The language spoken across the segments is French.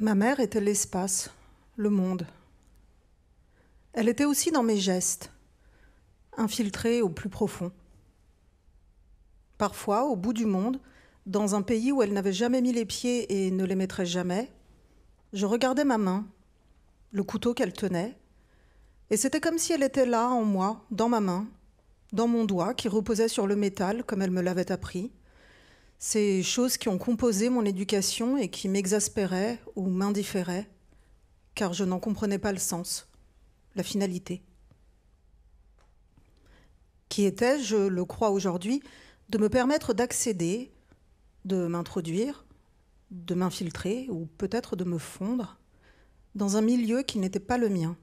Ma mère était l'espace, le monde. Elle était aussi dans mes gestes, infiltrée au plus profond. Parfois, au bout du monde, dans un pays où elle n'avait jamais mis les pieds et ne les mettrait jamais, je regardais ma main, le couteau qu'elle tenait, et c'était comme si elle était là, en moi, dans ma main, dans mon doigt qui reposait sur le métal, comme elle me l'avait appris. Ces choses qui ont composé mon éducation et qui m'exaspéraient ou m'indifféraient, car je n'en comprenais pas le sens, la finalité. Qui était, je le crois aujourd'hui, de me permettre d'accéder, de m'introduire, de m'infiltrer ou peut-être de me fondre dans un milieu qui n'était pas le mien.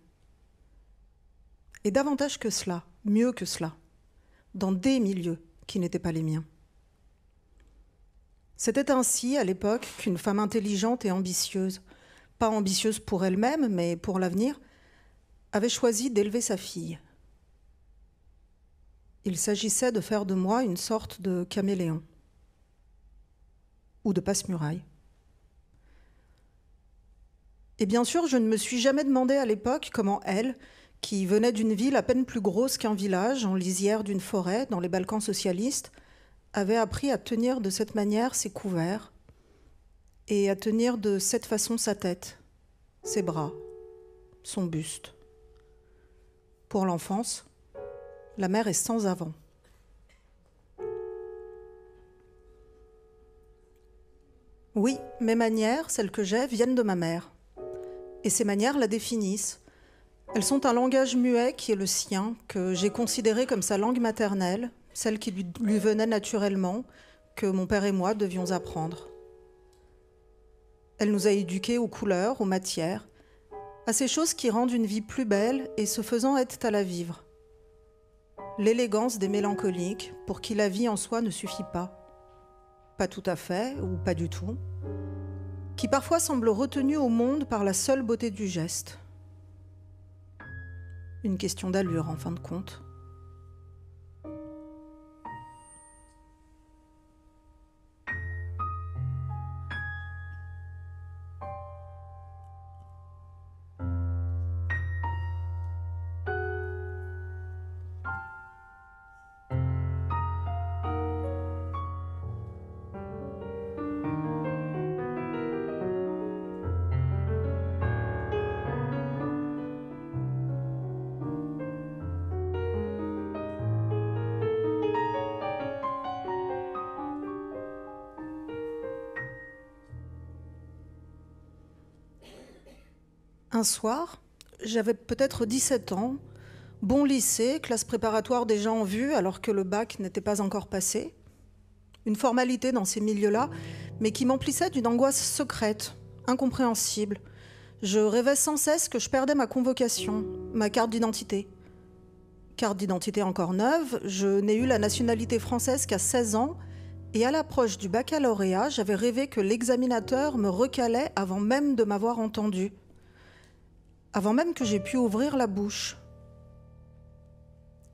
Et davantage que cela, mieux que cela, dans des milieux qui n'étaient pas les miens. C'était ainsi, à l'époque, qu'une femme intelligente et ambitieuse, pas ambitieuse pour elle-même, mais pour l'avenir, avait choisi d'élever sa fille. Il s'agissait de faire de moi une sorte de caméléon ou de passe-muraille. Et bien sûr, je ne me suis jamais demandé à l'époque comment elle, qui venait d'une ville à peine plus grosse qu'un village, en lisière d'une forêt, dans les Balkans socialistes, avait appris à tenir de cette manière ses couverts et à tenir de cette façon sa tête, ses bras, son buste. Pour l'enfance, la mère est sans avant. Oui, mes manières, celles que j'ai, viennent de ma mère. Et ces manières la définissent. Elles sont un langage muet qui est le sien, que j'ai considéré comme sa langue maternelle, celle qui lui venait naturellement, que mon père et moi devions apprendre. Elle nous a éduqués aux couleurs, aux matières, à ces choses qui rendent une vie plus belle et ce faisant aident à la vivre. L'élégance des mélancoliques, pour qui la vie en soi ne suffit pas tout à fait ou pas du tout, qui parfois semblent retenus au monde par la seule beauté du geste. Une question d'allure en fin de compte. Un soir, j'avais peut-être 17 ans, bon lycée, classe préparatoire déjà en vue alors que le bac n'était pas encore passé. Une formalité dans ces milieux-là, mais qui m'emplissait d'une angoisse secrète, incompréhensible. Je rêvais sans cesse que je perdais ma convocation, ma carte d'identité. Carte d'identité encore neuve, je n'ai eu la nationalité française qu'à 16 ans, et à l'approche du baccalauréat, j'avais rêvé que l'examinateur me recalait avant même de m'avoir entendu. Avant même que j'aie pu ouvrir la bouche.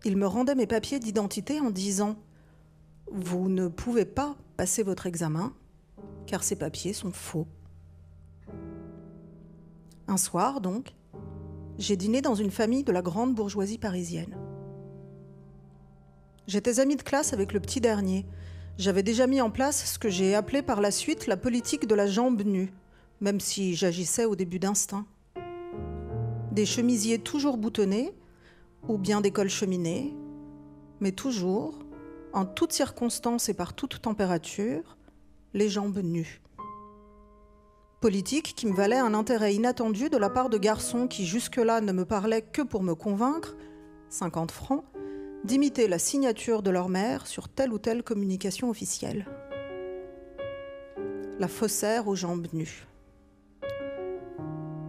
Il me rendait mes papiers d'identité en disant « Vous ne pouvez pas passer votre examen, car ces papiers sont faux. » Un soir, donc, j'ai dîné dans une famille de la grande bourgeoisie parisienne. J'étais amie de classe avec le petit dernier. J'avais déjà mis en place ce que j'ai appelé par la suite la politique de la jambe nue, même si j'agissais au début d'instinct. Des chemisiers toujours boutonnés, ou bien des cols cheminés, mais toujours, en toutes circonstances et par toute température, les jambes nues. Politique qui me valait un intérêt inattendu de la part de garçons qui jusque-là ne me parlaient que pour me convaincre, 50 francs, d'imiter la signature de leur mère sur telle ou telle communication officielle. La faussaire aux jambes nues.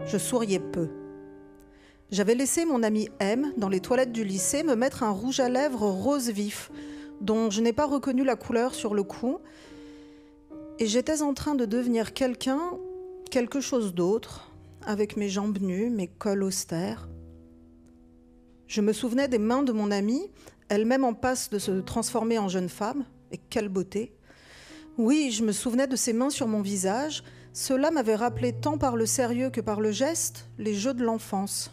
Je souriais peu. J'avais laissé mon ami M, dans les toilettes du lycée, me mettre un rouge à lèvres rose vif, dont je n'ai pas reconnu la couleur sur le cou, et j'étais en train de devenir quelque chose d'autre, avec mes jambes nues, mes cols austères. Je me souvenais des mains de mon amie, elle-même en passe de se transformer en jeune femme, et quelle beauté. Oui, je me souvenais de ses mains sur mon visage, Cela m'avait rappelé tant par le sérieux que par le geste les jeux de l'enfance.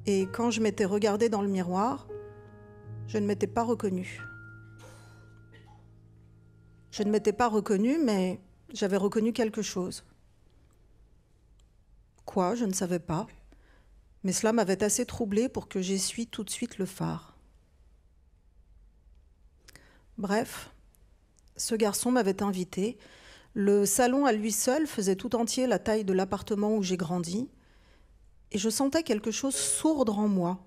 Et quand je m'étais regardée dans le miroir, je ne m'étais pas reconnue. Je ne m'étais pas reconnue, mais j'avais reconnu quelque chose. Quoi, je ne savais pas, mais cela m'avait assez troublée pour que j'essuie tout de suite le phare. Bref, ce garçon m'avait invitée. Le salon à lui seul faisait tout entier la taille de l'appartement où j'ai grandi, et je sentais quelque chose sourdre en moi.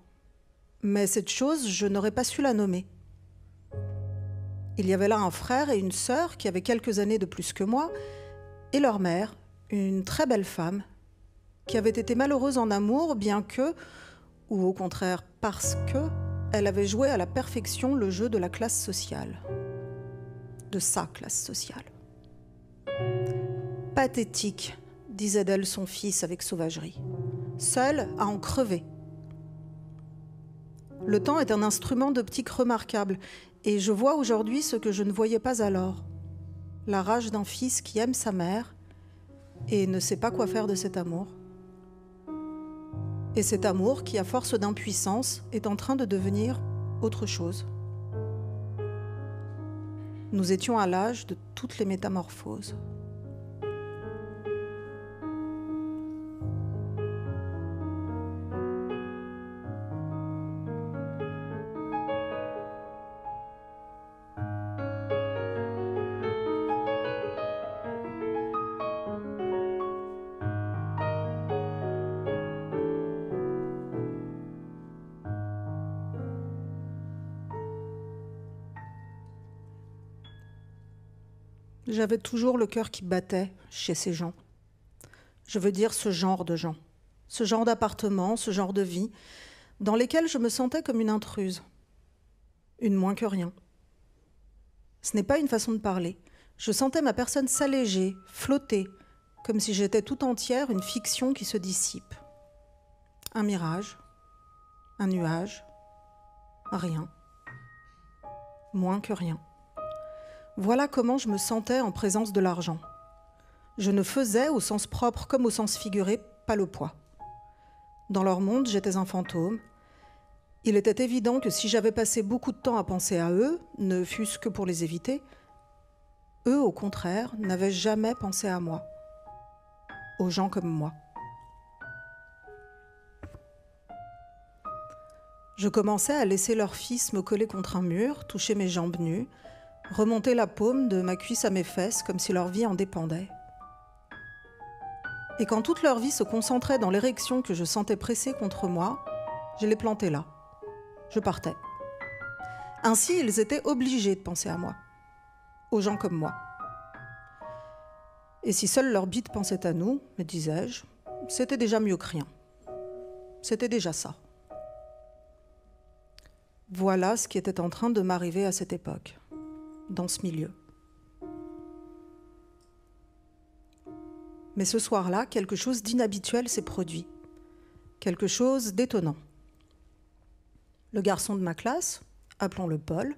Mais cette chose, je n'aurais pas su la nommer. Il y avait là un frère et une sœur qui avaient quelques années de plus que moi, et leur mère, une très belle femme, qui avait été malheureuse en amour, bien que, ou au contraire parce que, elle avait joué à la perfection le jeu de la classe sociale. De sa classe sociale. Pathétique, disait d'elle son fils avec sauvagerie. Seule à en crever. Le temps est un instrument d'optique remarquable, et je vois aujourd'hui ce que je ne voyais pas alors. La rage d'un fils qui aime sa mère et ne sait pas quoi faire de cet amour. Et cet amour qui, à force d'impuissance, est en train de devenir autre chose. Nous étions à l'âge de toutes les métamorphoses. J'avais toujours le cœur qui battait chez ces gens. Je veux dire ce genre de gens, ce genre d'appartement, ce genre de vie, dans lesquels je me sentais comme une intruse, une moins que rien. Ce n'est pas une façon de parler. Je sentais ma personne s'alléger, flotter, comme si j'étais tout entière une fiction qui se dissipe. Un mirage, un nuage, rien. Moins que rien. Voilà comment je me sentais en présence de l'argent. Je ne faisais, au sens propre comme au sens figuré, pas le poids. Dans leur monde, j'étais un fantôme. Il était évident que si j'avais passé beaucoup de temps à penser à eux, ne fût-ce que pour les éviter, eux, au contraire, n'avaient jamais pensé à moi, aux gens comme moi. Je commençais à laisser leur fils me coller contre un mur, toucher mes jambes nues, remonter la paume de ma cuisse à mes fesses comme si leur vie en dépendait. Et quand toute leur vie se concentrait dans l'érection que je sentais presser contre moi, je les plantais là. Je partais. Ainsi, ils étaient obligés de penser à moi, aux gens comme moi. Et si seule leur bite pensait à nous, me disais-je, c'était déjà mieux que rien. C'était déjà ça. Voilà ce qui était en train de m'arriver à cette époque, dans ce milieu. Mais ce soir-là, quelque chose d'inhabituel s'est produit, quelque chose d'étonnant. Le garçon de ma classe, appelons-le Paul,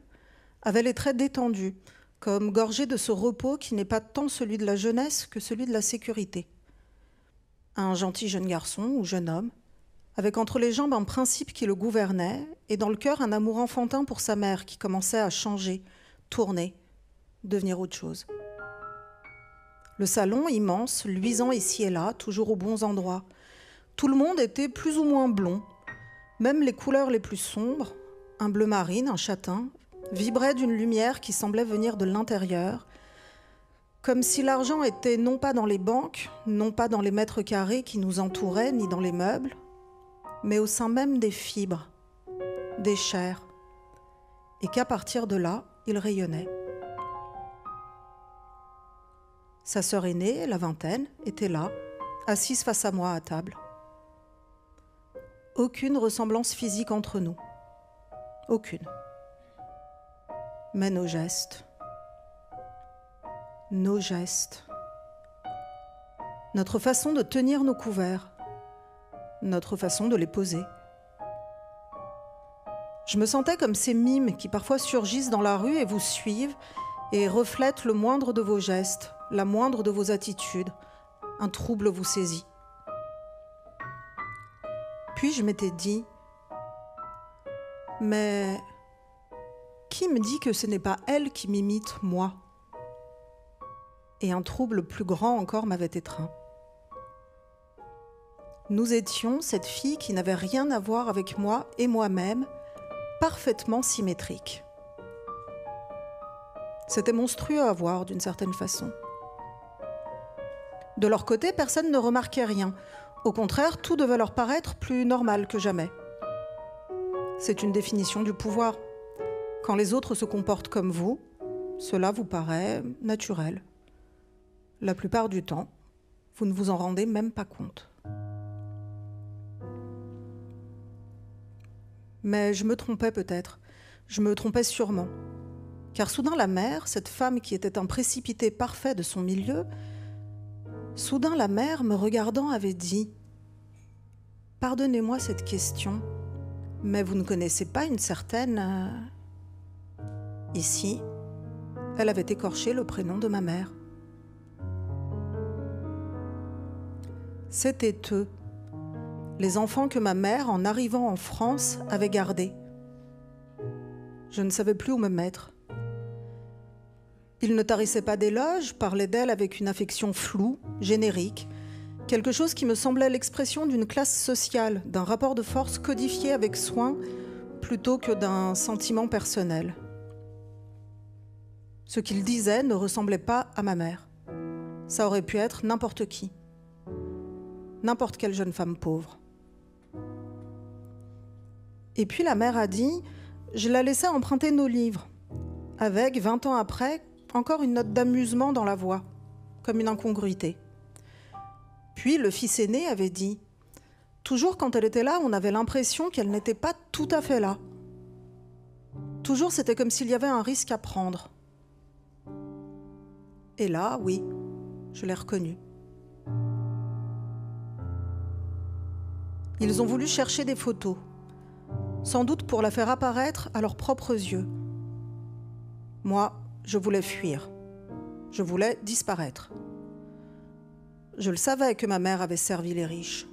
avait les traits détendus, comme gorgé de ce repos qui n'est pas tant celui de la jeunesse que celui de la sécurité. Un gentil jeune garçon ou jeune homme, avec entre les jambes un principe qui le gouvernait et dans le cœur un amour enfantin pour sa mère qui commençait à changer, tourner, devenir autre chose. Le salon immense, luisant ici et là, toujours aux bons endroits. Tout le monde était plus ou moins blond. Même les couleurs les plus sombres, un bleu marine, un châtain, vibraient d'une lumière qui semblait venir de l'intérieur, comme si l'argent était non pas dans les banques, non pas dans les mètres carrés qui nous entouraient, ni dans les meubles, mais au sein même des fibres, des chairs, et qu'à partir de là, il rayonnait. Sa sœur aînée, la vingtaine, était là, assise face à moi à table. Aucune ressemblance physique entre nous. Aucune. Mais nos gestes, notre façon de tenir nos couverts, notre façon de les poser. Je me sentais comme ces mimes qui parfois surgissent dans la rue et vous suivent et reflètent le moindre de vos gestes, la moindre de vos attitudes, un trouble vous saisit. Puis je m'étais dit, mais qui me dit que ce n'est pas elle qui m'imite, moi ? Et un trouble plus grand encore m'avait étreint. Nous étions, cette fille qui n'avait rien à voir avec moi et moi-même, parfaitement symétriques. C'était monstrueux à voir d'une certaine façon. De leur côté, personne ne remarquait rien. Au contraire, tout devait leur paraître plus normal que jamais. C'est une définition du pouvoir. Quand les autres se comportent comme vous, cela vous paraît naturel. La plupart du temps, vous ne vous en rendez même pas compte. Mais je me trompais peut-être. Je me trompais sûrement. Car soudain la mère, cette femme qui était un précipité parfait de son milieu, soudain la mère, me regardant, avait dit « Pardonnez-moi cette question, mais vous ne connaissez pas une certaine... » Ici, elle avait écorché le prénom de ma mère. C'étaient eux, les enfants que ma mère, en arrivant en France, avait gardés. Je ne savais plus où me mettre. Ils ne tarissaient pas d'éloges, parlaient d'elle avec une affection floue, générique, quelque chose qui me semblait l'expression d'une classe sociale, d'un rapport de force codifié avec soin, plutôt que d'un sentiment personnel. Ce qu'ils disaient ne ressemblait pas à ma mère. Ça aurait pu être n'importe qui. N'importe quelle jeune femme pauvre. Et puis la mère a dit, je la laissais emprunter nos livres, avec, 20 ans après, encore une note d'amusement dans la voix, comme une incongruité. Puis le fils aîné avait dit, toujours quand elle était là, on avait l'impression qu'elle n'était pas tout à fait là. Toujours c'était comme s'il y avait un risque à prendre. Et là, oui, je l'ai reconnue. Ils ont voulu chercher des photos, sans doute pour la faire apparaître à leurs propres yeux. Moi, je voulais fuir. Je voulais disparaître. Je le savais que ma mère avait servi les riches.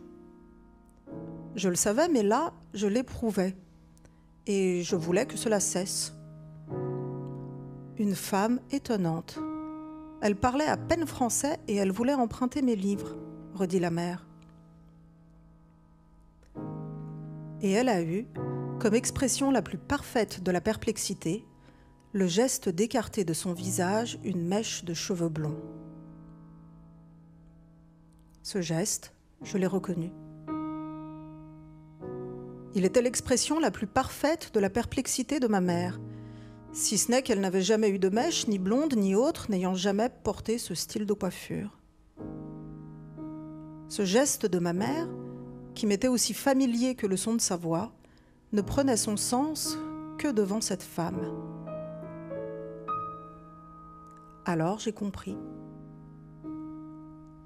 Je le savais, mais là, je l'éprouvais. Et je voulais que cela cesse. Une femme étonnante. Elle parlait à peine français et elle voulait emprunter mes livres, redit la mère. Et elle a eu, comme expression la plus parfaite de la perplexité, le geste d'écarter de son visage une mèche de cheveux blonds. Ce geste, je l'ai reconnu. Il était l'expression la plus parfaite de la perplexité de ma mère, si ce n'est qu'elle n'avait jamais eu de mèche, ni blonde, ni autre, n'ayant jamais porté ce style de coiffure. Ce geste de ma mère, qui m'était aussi familier que le son de sa voix, ne prenait son sens que devant cette femme. Alors j'ai compris.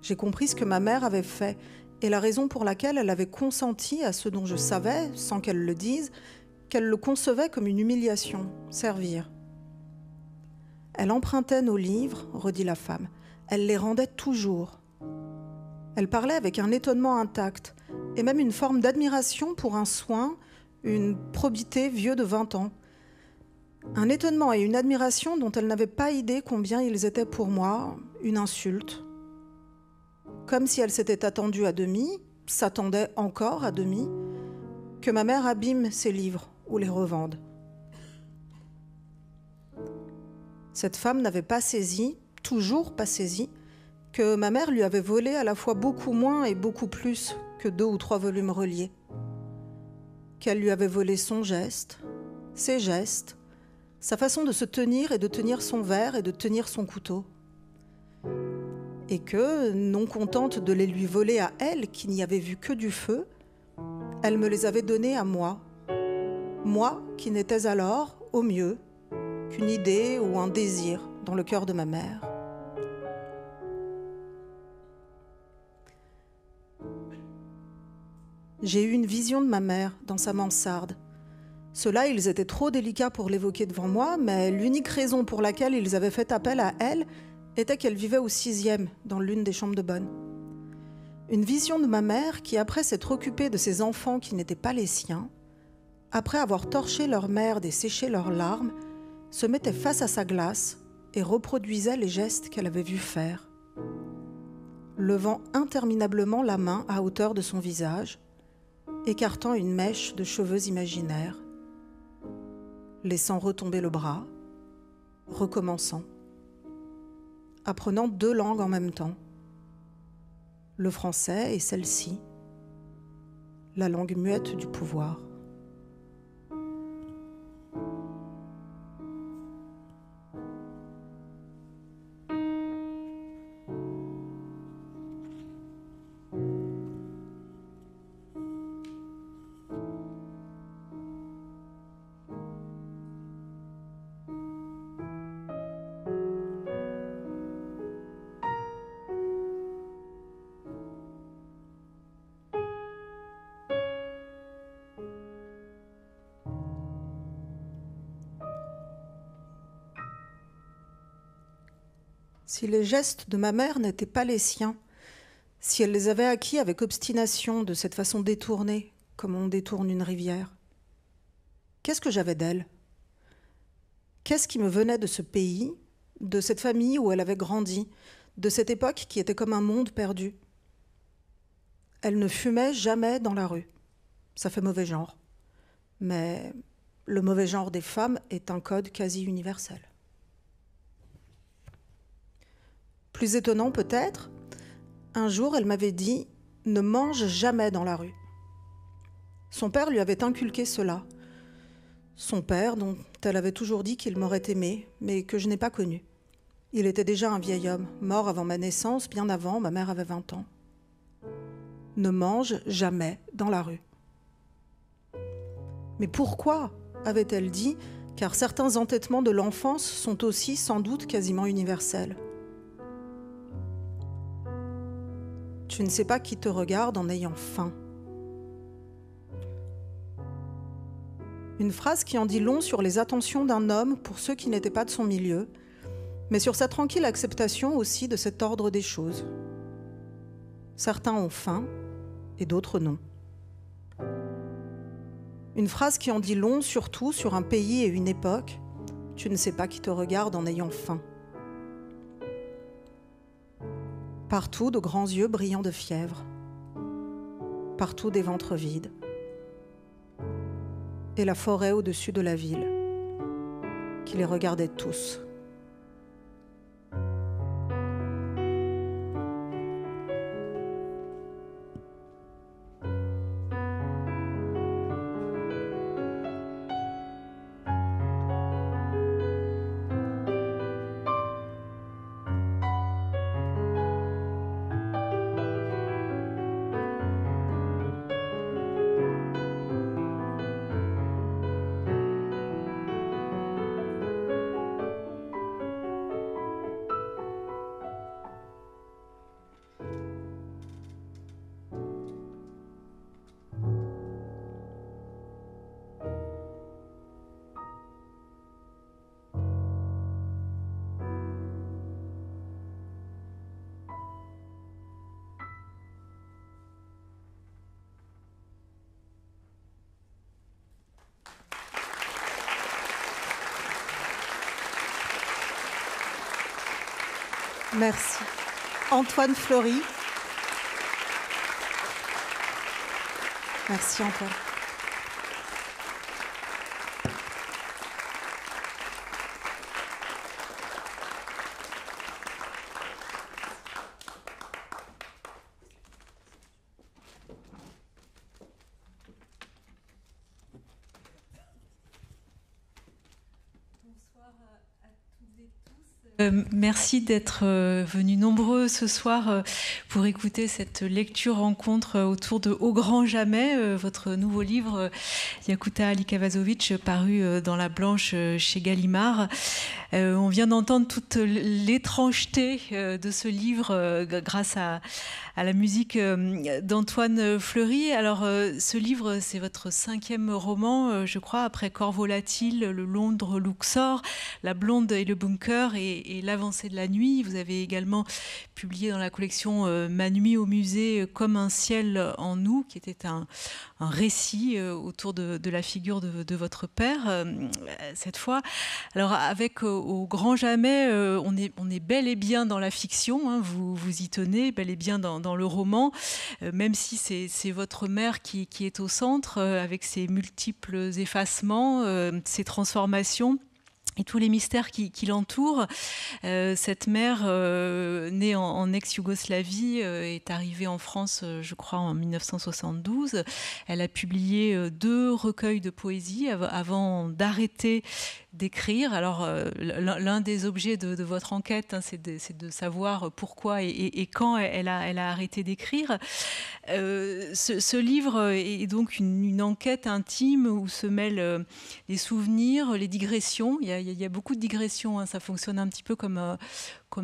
J'ai compris ce que ma mère avait fait et la raison pour laquelle elle avait consenti à ce dont je savais, sans qu'elle le dise, qu'elle le concevait comme une humiliation, servir. Elle empruntait nos livres, redit la femme. Elle les rendait toujours. Elle parlait avec un étonnement intact et même une forme d'admiration pour un soin, une probité vieux de 20 ans. Un étonnement et une admiration dont elle n'avait pas idée combien ils étaient pour moi une insulte. Comme si elle s'était attendue à demi, s'attendait encore à demi, que ma mère abîme ses livres ou les revende. Cette femme n'avait pas saisi, toujours pas saisi, que ma mère lui avait volé à la fois beaucoup moins et beaucoup plus que 2 ou 3 volumes reliés. Qu'elle lui avait volé son geste, ses gestes, sa façon de se tenir et de tenir son verre et de tenir son couteau. Et que, non contente de les lui voler à elle, qui n'y avait vu que du feu, elle me les avait donnés à moi. Moi qui n'étais alors, au mieux, qu'une idée ou un désir dans le cœur de ma mère. J'ai eu une vision de ma mère dans sa mansarde. Ceux-là, ils étaient trop délicats pour l'évoquer devant moi, mais l'unique raison pour laquelle ils avaient fait appel à elle était qu'elle vivait au 6e, dans l'une des chambres de bonne. Une vision de ma mère qui, après s'être occupée de ses enfants qui n'étaient pas les siens, après avoir torché leur mère et séché leurs larmes, se mettait face à sa glace et reproduisait les gestes qu'elle avait vus faire, levant interminablement la main à hauteur de son visage, écartant une mèche de cheveux imaginaires, laissant retomber le bras, recommençant, apprenant 2 langues en même temps, le français et celle-ci, la langue muette du pouvoir. Si les gestes de ma mère n'étaient pas les siens, si elle les avait acquis avec obstination, de cette façon détournée, comme on détourne une rivière, qu'est-ce que j'avais d'elle? Qu'est-ce qui me venait de ce pays, de cette famille où elle avait grandi, de cette époque qui était comme un monde perdu? Elle ne fumait jamais dans la rue. Ça fait mauvais genre. Mais le mauvais genre des femmes est un code quasi universel. Plus étonnant peut-être, un jour elle m'avait dit « Ne mange jamais dans la rue ». Son père lui avait inculqué cela. Son père, dont elle avait toujours dit qu'il m'aurait aimé, mais que je n'ai pas connu. Il était déjà un vieil homme, mort avant ma naissance, bien avant, ma mère avait 20 ans. Ne mange jamais dans la rue. Mais pourquoi, avait-elle dit, car certains entêtements de l'enfance sont aussi sans doute quasiment universels. Tu ne sais pas qui te regarde en ayant faim. Une phrase qui en dit long sur les attentions d'un homme pour ceux qui n'étaient pas de son milieu, mais sur sa tranquille acceptation aussi de cet ordre des choses. Certains ont faim et d'autres non. Une phrase qui en dit long surtout sur un pays et une époque. Tu ne sais pas qui te regarde en ayant faim. Partout de grands yeux brillants de fièvre. Partout des ventres vides. Et la forêt au-dessus de la ville, qui les regardait tous. Merci. Antoine Fleury. Merci Antoine. Merci d'être venus nombreux ce soir pour écouter cette lecture-rencontre autour de Au grand jamais, votre nouveau livre, Yakuta Likavazovic, paru dans La Blanche chez Gallimard. On vient d'entendre toute l'étrangeté de ce livre grâce à la musique d'Antoine Fleury. Alors, ce livre, c'est votre 5e roman, je crois, après Corps volatile, Le Londres Luxor, La blonde et le bunker et et l'avancée de la nuit. Vous avez également publié dans la collection Ma nuit au musée comme un ciel en nous, qui était un récit autour de la figure de votre père, cette fois. Alors avec Au grand jamais, on est bel et bien dans la fiction, hein, vous y tenez, bel et bien dans le roman, même si c'est votre mère qui est au centre, avec ses multiples effacements, ses transformations et tous les mystères qui l'entourent. Cette mère, née en ex-Yougoslavie, est arrivée en France, je crois, en 1972. Elle a publié 2 recueils de poésie avant d'arrêter d'écrire. Alors, l'un des objets de votre enquête, hein, c'est de savoir pourquoi et quand elle a arrêté d'écrire. Ce livre est donc une enquête intime où se mêlent les souvenirs, les digressions. Il y a beaucoup de digressions, hein. Ça fonctionne un petit peu comme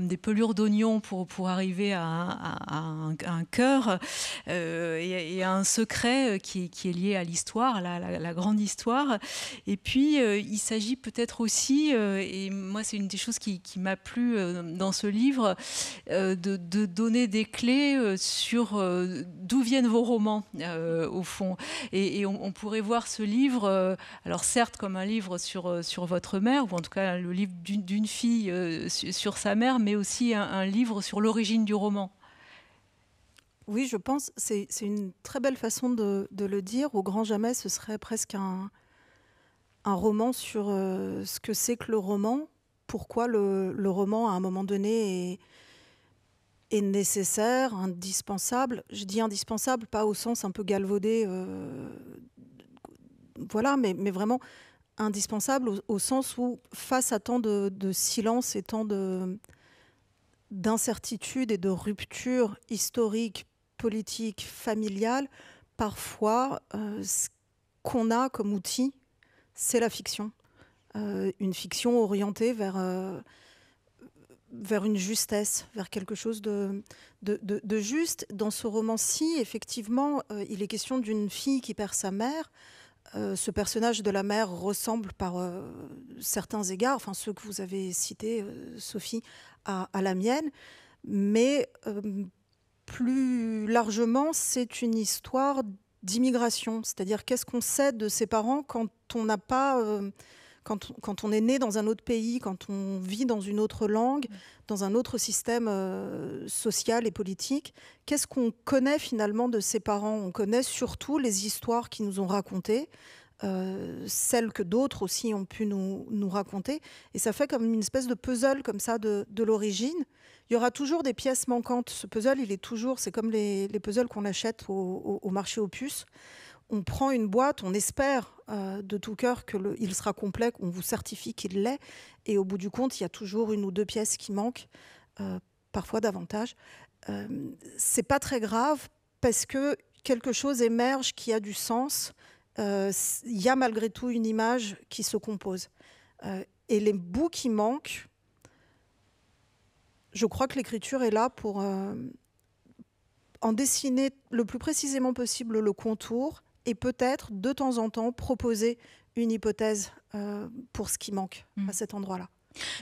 des pelures d'oignons pour arriver à un cœur et à un secret qui est lié à l'histoire, la grande histoire. Et puis, il s'agit peut-être aussi, et moi c'est une des choses qui m'a plu dans ce livre, de donner des clés sur d'où viennent vos romans, au fond. Et on pourrait voir ce livre, alors certes comme un livre sur votre mère, ou en tout cas le livre d'une fille sur sa mère, mais aussi un livre sur l'origine du roman. Oui, je pense, c'est une très belle façon de le dire. Au grand jamais, ce serait presque un roman sur ce que c'est que le roman, pourquoi le roman, à un moment donné, est nécessaire, indispensable. Je dis indispensable, pas au sens un peu galvaudé, voilà, mais vraiment indispensable au sens où, face à tant de silence et tant d'incertitude et de rupture historique, politique, familiale, parfois, ce qu'on a comme outil, c'est la fiction. Une fiction orientée vers une justesse, vers quelque chose de juste. Dans ce roman-ci, effectivement, il est question d'une fille qui perd sa mère. Ce personnage de la mère ressemble par certains égards, enfin ceux que vous avez cités, Sophie, à la mienne, mais plus largement, c'est une histoire d'immigration, c'est-à-dire qu'est-ce qu'on sait de ses parents quand on n'a pas, quand on est né dans un autre pays, quand on vit dans une autre langue, dans un autre système social et politique. Qu'est-ce qu'on connaît finalement de ses parents? On connaît surtout les histoires qu'ils nous ont racontées, celles que d'autres aussi ont pu nous raconter. Et ça fait comme une espèce de puzzle comme ça de l'origine. Il y aura toujours des pièces manquantes. Ce puzzle, il est toujours... C'est comme les puzzles qu'on achète au marché aux puces. On prend une boîte, on espère de tout cœur qu'il sera complet, qu'on vous certifie qu'il l'est. Et au bout du compte, il y a toujours 1 ou 2 pièces qui manquent, parfois davantage. C'est pas très grave parce que quelque chose émerge qui a du sens. Il y a malgré tout une image qui se compose. Et les bouts qui manquent, je crois que l'écriture est là pour en dessiner le plus précisément possible le contour et peut-être de temps en temps proposer une hypothèse pour ce qui manque à cet endroit-là.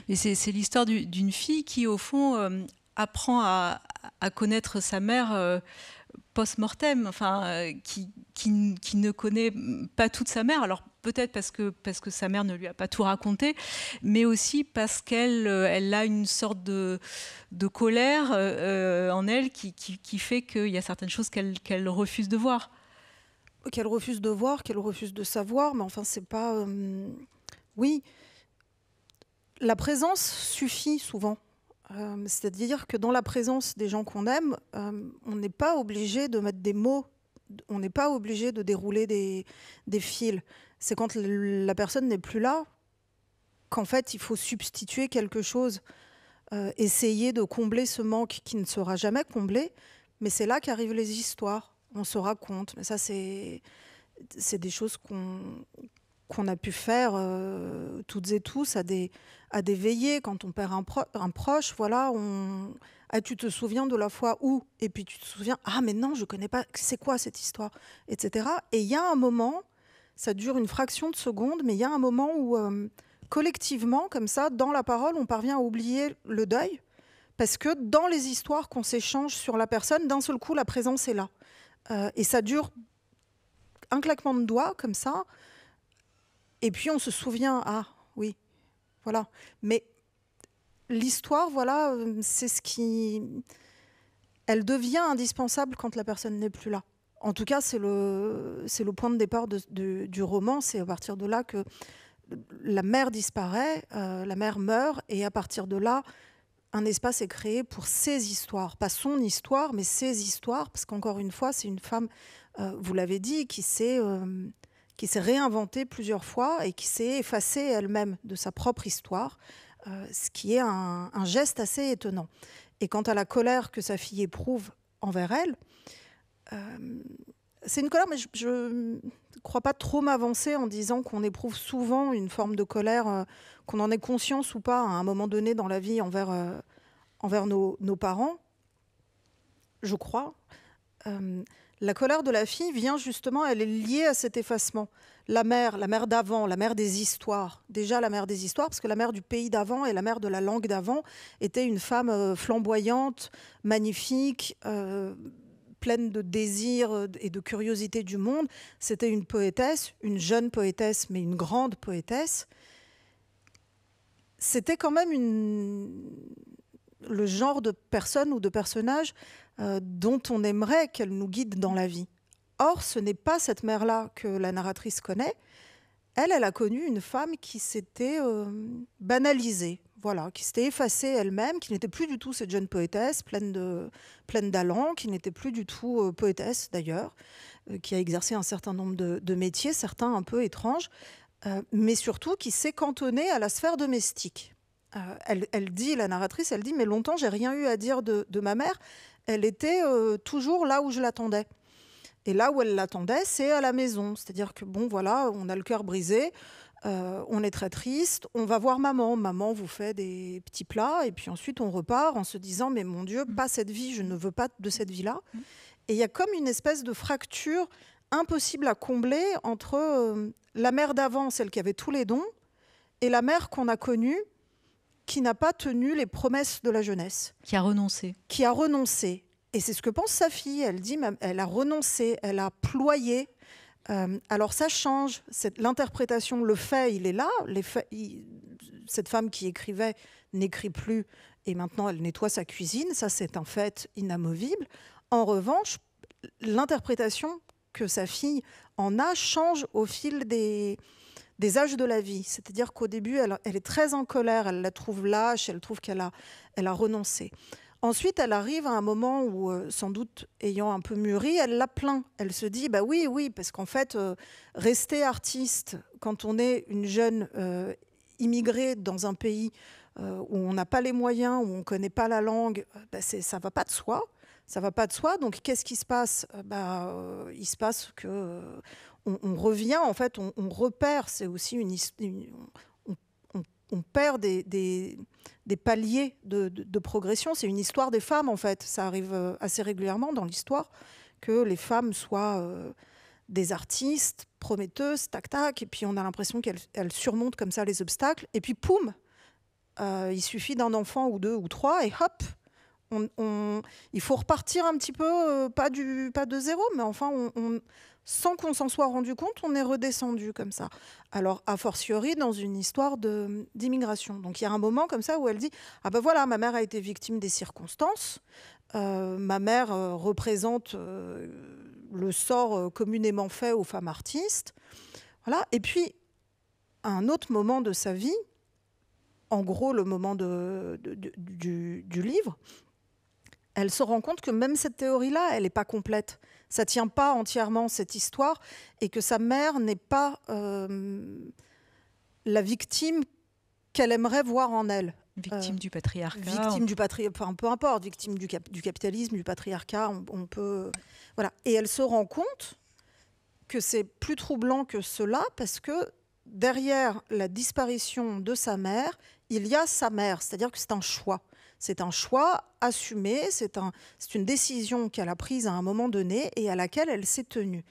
Mais c'est l'histoire d'une fille qui, au fond, apprend à connaître sa mère post-mortem, enfin, qui ne connaît pas toute sa mère. Alors peut-être parce que sa mère ne lui a pas tout raconté, mais aussi parce qu'elle a une sorte de colère en elle qui fait qu'il y a certaines choses qu'elle refuse de voir. Qu'elle refuse de voir, qu'elle refuse de savoir, mais enfin, c'est pas... Oui, la présence suffit souvent. C'est-à-dire que dans la présence des gens qu'on aime, on n'est pas obligé de mettre des mots, on n'est pas obligé de dérouler des fils. C'est quand la personne n'est plus là qu'en fait, il faut substituer quelque chose, essayer de combler ce manque qui ne sera jamais comblé, mais c'est là qu'arrivent les histoires. On se raconte, mais ça, c'est des choses qu'on a pu faire toutes et tous à des veillées quand on perd un proche. Voilà, tu te souviens de la fois où, et puis tu te souviens, ah mais non, je connais pas, c'est quoi cette histoire, etc. Et il y a un moment, ça dure une fraction de seconde, mais il y a un moment où, collectivement, comme ça, dans la parole, on parvient à oublier le deuil, parce que dans les histoires qu'on s'échange sur la personne, d'un seul coup, la présence est là. Et ça dure un claquement de doigts, comme ça, et puis on se souvient, ah oui, voilà. Mais l'histoire, voilà, c'est ce qui... Elle devient indispensable quand la personne n'est plus là. En tout cas, c'est le point de départ du roman. C'est à partir de là que la mère disparaît, la mère meurt, et à partir de là, un espace est créé pour ses histoires. Pas son histoire, mais ses histoires, parce qu'encore une fois, c'est une femme, vous l'avez dit, qui s'est réinventée plusieurs fois et qui s'est effacée elle-même de sa propre histoire, ce qui est un geste assez étonnant. Et quant à la colère que sa fille éprouve envers elle, c'est une colère, mais je ne crois pas trop m'avancer en disant qu'on éprouve souvent une forme de colère, qu'on en ait conscience ou pas à un moment donné dans la vie envers nos parents, je crois. La colère de la fille vient justement, elle est liée à cet effacement. La mère d'avant, la mère des histoires, déjà la mère des histoires, parce que la mère du pays d'avant et la mère de la langue d'avant était une femme flamboyante, magnifique, pleine de désir et de curiosité du monde. C'était une poétesse, une jeune poétesse, mais une grande poétesse. C'était quand même le genre de personne ou de personnage dont on aimerait qu'elle nous guide dans la vie. Or, ce n'est pas cette mère-là que la narratrice connaît. Elle a connu une femme qui s'était banalisée, voilà, qui s'était effacée elle-même, qui n'était plus du tout cette jeune poétesse pleine d'allant, qui n'était plus du tout poétesse d'ailleurs, qui a exercé un certain nombre de métiers, certains un peu étranges, mais surtout qui s'est cantonnée à la sphère domestique. Elle dit, la narratrice, elle dit, mais longtemps j'ai rien eu à dire de ma mère, elle était toujours là où je l'attendais. Et là où elle l'attendait, c'est à la maison. C'est-à-dire que, bon, voilà, on a le cœur brisé, on est très triste, on va voir maman. Maman vous fait des petits plats, et puis ensuite on repart en se disant, mais mon Dieu, pas cette vie, je ne veux pas de cette vie-là. Et il y a comme une espèce de fracture impossible à combler entre la mère d'avant, celle qui avait tous les dons, et la mère qu'on a connue, qui n'a pas tenu les promesses de la jeunesse. Qui a renoncé. Qui a renoncé. Et c'est ce que pense sa fille. Elle dit, elle a renoncé, elle a ployé. Alors ça change. L'interprétation, le fait, il est là. Cette femme qui écrivait n'écrit plus et maintenant elle nettoie sa cuisine. Ça, c'est un fait inamovible. En revanche, l'interprétation que sa fille en a change au fil des âges de la vie. C'est-à-dire qu'au début, elle est très en colère, elle la trouve lâche, elle trouve qu'elle a renoncé. Ensuite, elle arrive à un moment où, sans doute ayant un peu mûri, elle l'a plaint. Elle se dit, bah oui, parce qu'en fait, rester artiste quand on est une jeune immigrée dans un pays où on n'a pas les moyens, où on ne connaît pas la langue, ça ne va pas de soi. Ça ne va pas de soi. Donc, qu'est-ce qui se passe ? Il se passe que on revient, en fait, on repère. C'est aussi on perd des paliers de progression. C'est une histoire des femmes, en fait. Ça arrive assez régulièrement dans l'histoire que les femmes soient des artistes prometteuses, tac-tac, et puis on a l'impression qu'elles surmontent comme ça les obstacles. Et puis, poum, il suffit d'un enfant ou deux ou trois, et hop, il faut repartir un petit peu, pas de zéro, mais enfin, sans qu'on s'en soit rendu compte, on est redescendu comme ça. Alors, a fortiori, dans une histoire d'immigration. Donc, il y a un moment comme ça où elle dit « Ah ben voilà, ma mère a été victime des circonstances. Ma mère représente le sort communément fait aux femmes artistes. » Voilà. Et puis, à un autre moment de sa vie, en gros, le moment du livre, elle se rend compte que même cette théorie-là, elle n'est pas complète. Ça ne tient pas entièrement cette histoire et que sa mère n'est pas la victime qu'elle aimerait voir en elle. Victime du patriarcat. Victime du patriarcat, enfin, peu importe, victime du capitalisme, du patriarcat, on peut... Voilà. Et elle se rend compte que c'est plus troublant que cela parce que derrière la disparition de sa mère, il y a sa mère, c'est-à-dire que c'est un choix. C'est un choix assumé, c'est une décision qu'elle a prise à un moment donné et à laquelle elle s'est tenue.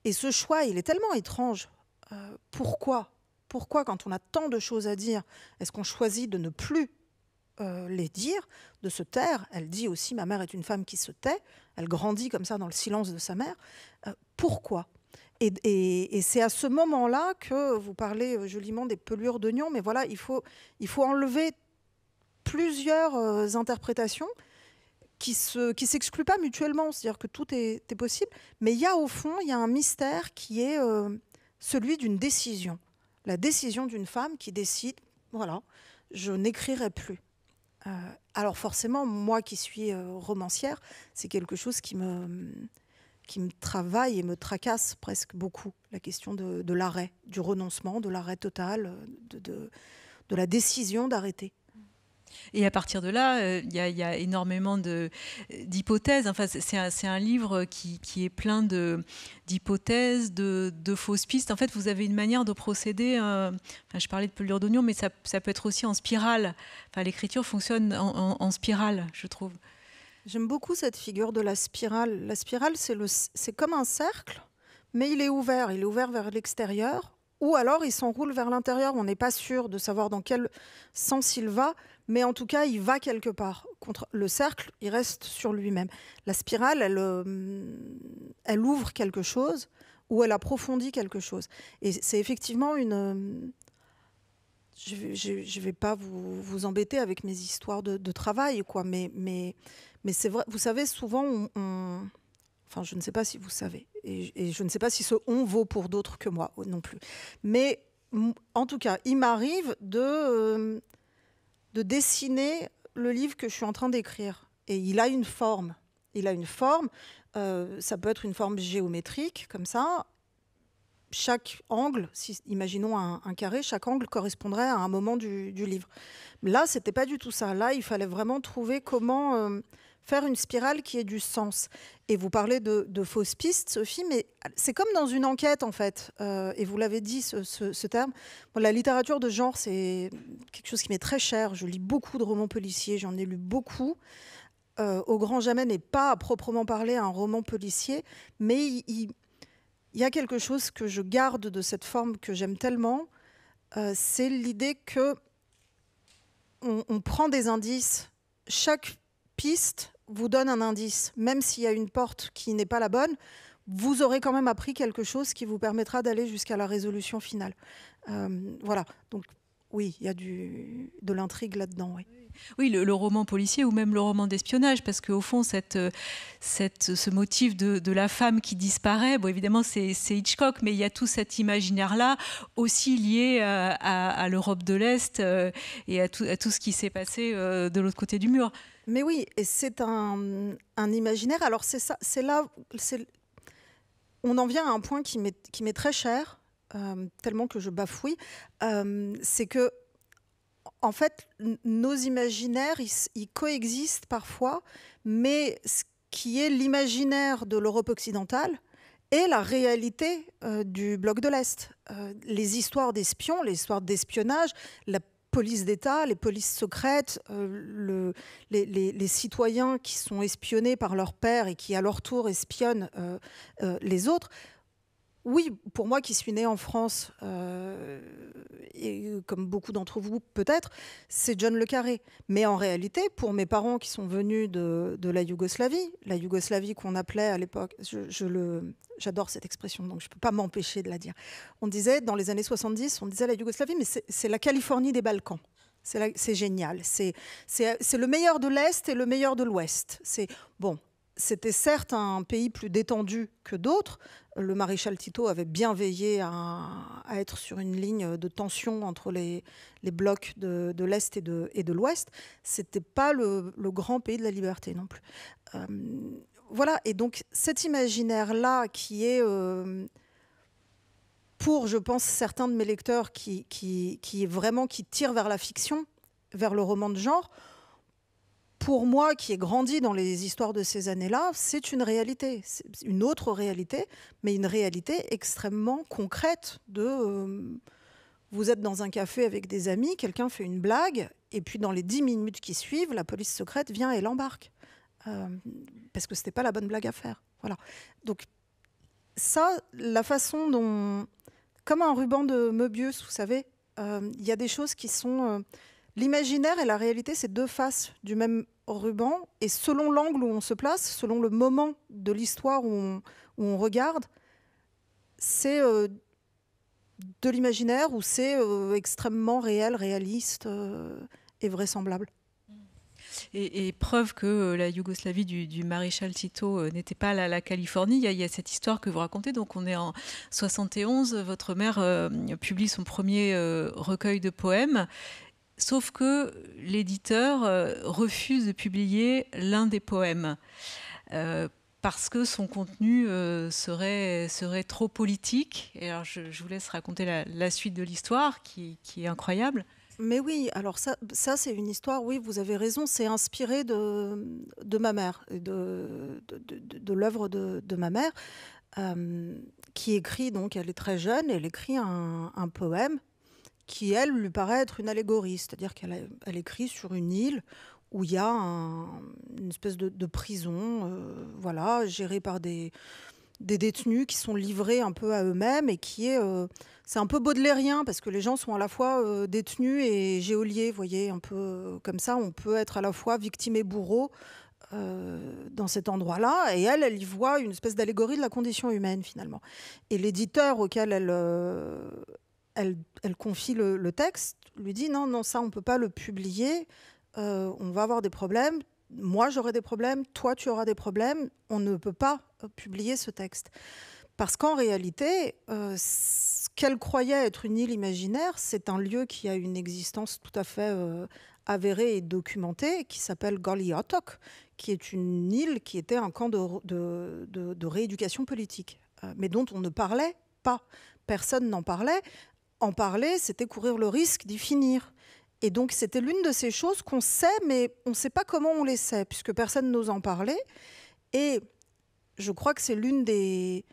Et ce choix, il est tellement étrange. Pourquoi ? Pourquoi, quand on a tant de choses à dire, est-ce qu'on choisit de ne plus les dire, de se taire? Elle dit aussi, ma mère est une femme qui se tait, elle grandit comme ça dans le silence de sa mère. Pourquoi? Et c'est à ce moment-là que vous parlez joliment des pelures d'oignons, mais voilà, il faut enlever plusieurs interprétations qui s'excluent pas mutuellement, c'est-à-dire que tout est possible, mais au fond, il y a un mystère qui est celui d'une décision. La décision d'une femme qui décide, voilà, je n'écrirai plus. Alors forcément, moi qui suis romancière, c'est quelque chose qui me travaille et me tracasse presque beaucoup, la question de l'arrêt, du renoncement, de l'arrêt total, de la décision d'arrêter. Et à partir de là, il y a énormément d'hypothèses. Enfin, c'est un livre qui est plein d'hypothèses, de fausses pistes. En fait, vous avez une manière de procéder. Je parlais de pelure d'oignon, mais ça peut être aussi en spirale. Enfin, l'écriture fonctionne en spirale, je trouve. J'aime beaucoup cette figure de la spirale. La spirale, c'est comme un cercle, mais il est ouvert. Il est ouvert vers l'extérieur, ou alors il s'enroule vers l'intérieur. On n'est pas sûr de savoir dans quel sens il va, mais en tout cas, il va quelque part. Contre le cercle, il reste sur lui-même. La spirale, elle ouvre quelque chose, ou elle approfondit quelque chose. Et c'est effectivement une... Je ne vais pas vous embêter avec mes histoires de travail, quoi, mais c'est vrai, vous savez, souvent, enfin, je ne sais pas si vous savez, et je ne sais pas si ce « on » vaut pour d'autres que moi non plus. Mais en tout cas, il m'arrive de dessiner le livre que je suis en train d'écrire. Et il a une forme. Ça peut être une forme géométrique, comme ça. Chaque angle, imaginons un carré, chaque angle correspondrait à un moment du livre. Là, ce n'était pas du tout ça. Là, il fallait vraiment trouver comment faire une spirale qui ait du sens. Et vous parlez de fausses pistes, Sophie, mais c'est comme dans une enquête, en fait. Et vous l'avez dit, ce terme. Bon, la littérature de genre, c'est quelque chose qui m'est très cher. Je lis beaucoup de romans policiers, j'en ai lu beaucoup. Au grand jamais n'est pas à proprement parler un roman policier, mais il y a quelque chose que je garde de cette forme que j'aime tellement, c'est l'idée que on prend des indices. Chaque piste vous donne un indice. Même s'il y a une porte qui n'est pas la bonne, vous aurez quand même appris quelque chose qui vous permettra d'aller jusqu'à la résolution finale. Voilà. Donc oui, il y a de l'intrigue là-dedans, oui. Oui, le roman policier ou même le roman d'espionnage, parce qu'au fond, ce motif de la femme qui disparaît, bon, évidemment, c'est Hitchcock, mais il y a tout cet imaginaire-là aussi lié à l'Europe de l'Est et à tout ce qui s'est passé de l'autre côté du mur. Mais oui, et c'est un imaginaire. Alors, c'est ça, c'est là... On en vient à un point qui m'est très cher, tellement que je bafouille, c'est que en fait, nos imaginaires, ils coexistent parfois, mais ce qui est l'imaginaire de l'Europe occidentale est la réalité du bloc de l'Est. Les histoires d'espions, les histoires d'espionnage, la police d'État, les polices secrètes, les citoyens qui sont espionnés par leur père et qui, à leur tour, espionnent les autres. Oui, pour moi qui suis née en France, et comme beaucoup d'entre vous peut-être, c'est John le Carré. Mais en réalité, pour mes parents qui sont venus de la Yougoslavie qu'on appelait à l'époque, j'adore cette expression, donc je ne peux pas m'empêcher de la dire. On disait, dans les années 70, on disait la Yougoslavie, mais c'est la Californie des Balkans. C'est génial. C'est le meilleur de l'Est et le meilleur de l'Ouest. Bon. C'était certes un pays plus détendu que d'autres. Le maréchal Tito avait bien veillé à être sur une ligne de tension entre les blocs de l'Est et de l'Ouest. Ce n'était pas le grand pays de la liberté non plus. Voilà, et donc cet imaginaire-là qui est, pour, je pense, certains de mes lecteurs qui tire vers la fiction, vers le roman de genre, pour moi, qui ai grandi dans les histoires de ces années-là, c'est une réalité. C'est une autre réalité, mais une réalité extrêmement concrète vous êtes dans un café avec des amis, quelqu'un fait une blague, et puis dans les 10 minutes qui suivent, la police secrète vient et l'embarque. Parce que ce n'était pas la bonne blague à faire. Voilà. Donc ça, la façon dont... comme un ruban de Möbius, vous savez. Il y a des choses qui sont... l'imaginaire et la réalité, c'est deux faces du même ruban. Et selon l'angle où on se place, selon le moment de l'histoire où on regarde, c'est de l'imaginaire ou c'est extrêmement réel, réaliste et vraisemblable. Et preuve que la Yougoslavie du maréchal Tito n'était pas la Californie, il y a cette histoire que vous racontez. Donc on est en 71, votre mère publie son premier recueil de poèmes, sauf que l'éditeur refuse de publier l'un des poèmes. Parce que son contenu serait trop politique. Et alors je vous laisse raconter la suite de l'histoire qui est incroyable. Mais oui, alors ça c'est une histoire, oui, vous avez raison, c'est inspiré de ma mère, de l'œuvre de ma mère, qui écrit, donc elle est très jeune, elle écrit un poème qui, elle, lui paraît être une allégorie, c'est-à-dire qu'elle écrit sur une île où il y a une espèce de prison, voilà, gérée par des détenus qui sont livrés un peu à eux-mêmes et qui est... c'est un peu baudelairien parce que les gens sont à la fois détenus et geôliers, vous voyez, un peu comme ça. On peut être à la fois victime et bourreau dans cet endroit-là. Et elle y voit une espèce d'allégorie de la condition humaine, finalement. Et l'éditeur auquel elle confie le texte lui dit « Non, ça, on ne peut pas le publier. On va avoir des problèmes. Moi, j'aurai des problèmes. Toi, tu auras des problèmes. On ne peut pas publier ce texte. » Parce qu'en réalité, ce qu'elle croyait être une île imaginaire, c'est un lieu qui a une existence tout à fait avérée et documentée, qui s'appelle Goliatok, qui est une île qui était un camp de rééducation politique, mais dont on ne parlait pas. Personne n'en parlait. En parler, c'était courir le risque d'y finir. Et donc, c'était l'une de ces choses qu'on sait, mais on ne sait pas comment on les sait, puisque personne n'ose en parler. Et je crois que c'est l'une des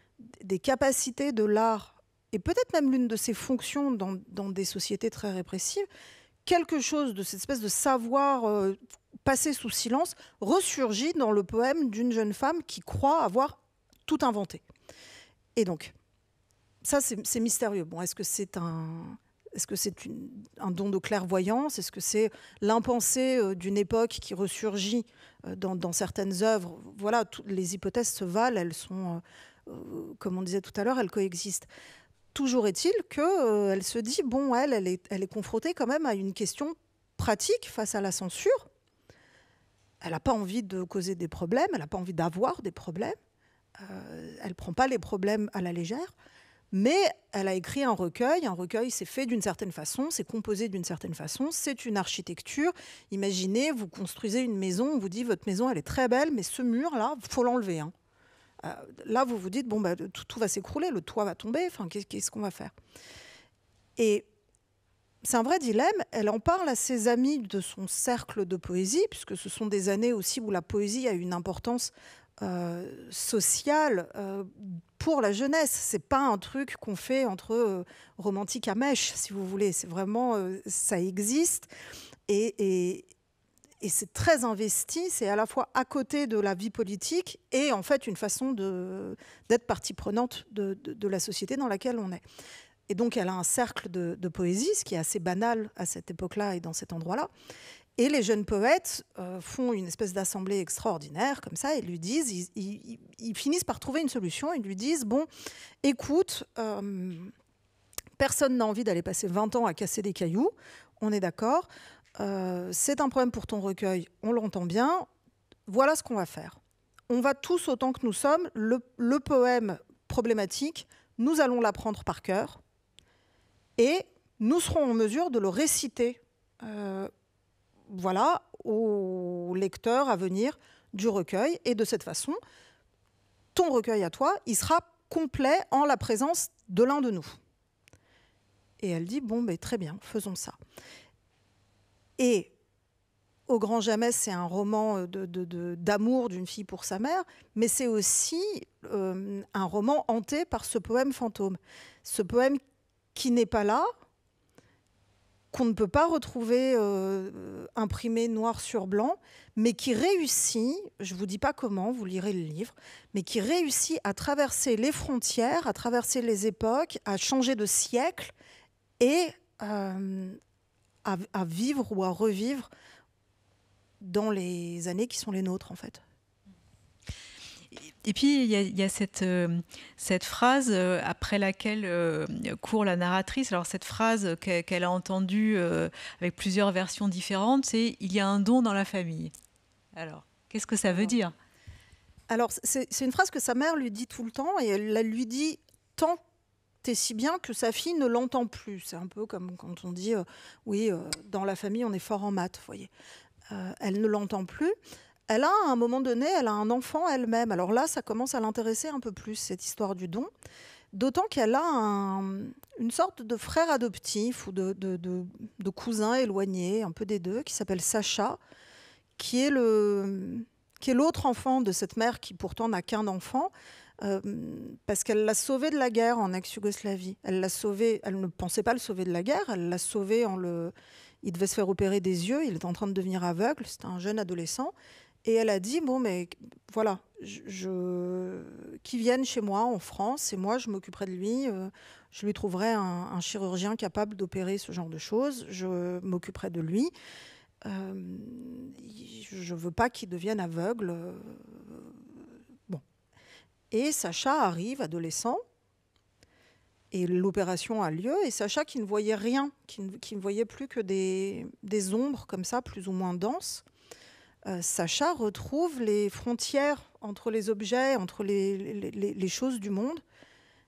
capacités de l'art, et peut-être même l'une de ses fonctions dans des sociétés très répressives, quelque chose de cette espèce de savoir passé sous silence ressurgit dans le poème d'une jeune femme qui croit avoir tout inventé. Et donc, ça, c'est mystérieux. Bon, est-ce que c'est un don de clairvoyance? Est-ce que c'est l'impensé d'une époque qui ressurgit dans certaines œuvres? Voilà, les hypothèses se valent, elles sont, comme on disait tout à l'heure, elles coexistent. Toujours est-il qu'elle se dit, bon, elle est confrontée quand même à une question pratique face à la censure. Elle n'a pas envie de causer des problèmes, elle n'a pas envie d'avoir des problèmes. Elle ne prend pas les problèmes à la légère. Mais elle a écrit un recueil c'est fait d'une certaine façon, c'est composé d'une certaine façon, c'est une architecture. Imaginez, vous construisez une maison, on vous dit votre maison elle est très belle, mais ce mur-là, il faut l'enlever. Hein. Là, vous vous dites, bon, bah, tout va s'écrouler, le toit va tomber, enfin, qu'est-ce qu'on va faire? Et c'est un vrai dilemme. Elle en parle à ses amis de son cercle de poésie, puisque ce sont des années aussi où la poésie a une importance sociale pour la jeunesse. C'est pas un truc qu'on fait entre romantiques à mèche, si vous voulez. C'est vraiment, ça existe et c'est très investi. C'est à la fois à côté de la vie politique et en fait une façon d'être partie prenante de la société dans laquelle on est. Et donc elle a un cercle de poésie, ce qui est assez banal à cette époque-là et dans cet endroit-là. Et les jeunes poètes font une espèce d'assemblée extraordinaire, comme ça, et lui disent, ils finissent par trouver une solution, ils lui disent, bon, écoute, personne n'a envie d'aller passer 20 ans à casser des cailloux, on est d'accord, c'est un problème pour ton recueil, on l'entend bien, voilà ce qu'on va faire. On va tous, autant que nous sommes, le poème problématique, nous allons l'apprendre par cœur, et nous serons en mesure de le réciter voilà, au lecteur à venir du recueil. Et de cette façon, ton recueil à toi, il sera complet en la présence de l'un de nous. Et elle dit, bon, ben, très bien, faisons ça. Et Au grand jamais, c'est un roman d'amour d'une fille pour sa mère, mais c'est aussi un roman hanté par ce poème fantôme. Ce poème qui n'est pas là, qu'on ne peut pas retrouver imprimé noir sur blanc, mais qui réussit, je ne vous dis pas comment, vous lirez le livre, mais qui réussit à traverser les frontières, à traverser les époques, à changer de siècle et à vivre ou à revivre dans les années qui sont les nôtres, en fait. Et puis, il y a cette phrase après laquelle court la narratrice. Alors, cette phrase qu'elle a entendue avec plusieurs versions différentes, c'est « il y a un don dans la famille ». Alors, qu'est-ce que ça veut dire? Alors, c'est une phrase que sa mère lui dit tout le temps, et elle la lui dit tant et si bien que sa fille ne l'entend plus. C'est un peu comme quand on dit oui, dans la famille, on est fort en maths, vous voyez. Elle ne l'entend plus. Elle a, à un moment donné, elle a un enfant elle-même. Alors là, ça commence à l'intéresser un peu plus, cette histoire du don. D'autant qu'elle a une sorte de frère adoptif ou de cousin éloigné, un peu des deux, qui s'appelle Sacha, qui est l'autre enfant de cette mère qui pourtant n'a qu'un enfant, parce qu'elle l'a sauvé de la guerre en ex-Yougoslavie. Elle l'a sauvé, elle ne pensait pas le sauver de la guerre, elle l'a sauvé il devait se faire opérer des yeux, il était en train de devenir aveugle, c'était un jeune adolescent. Et elle a dit, bon, mais voilà, qu'il vienne chez moi en France, et moi, je m'occuperai de lui. Je lui trouverai un chirurgien capable d'opérer ce genre de choses. Je m'occuperai de lui. Je ne veux pas qu'il devienne aveugle. Bon. Et Sacha arrive, adolescent, et l'opération a lieu. Et Sacha, qui ne voyait rien, qui ne voyait plus que des ombres comme ça, plus ou moins denses, Sacha retrouve les frontières entre les objets, entre les choses du monde.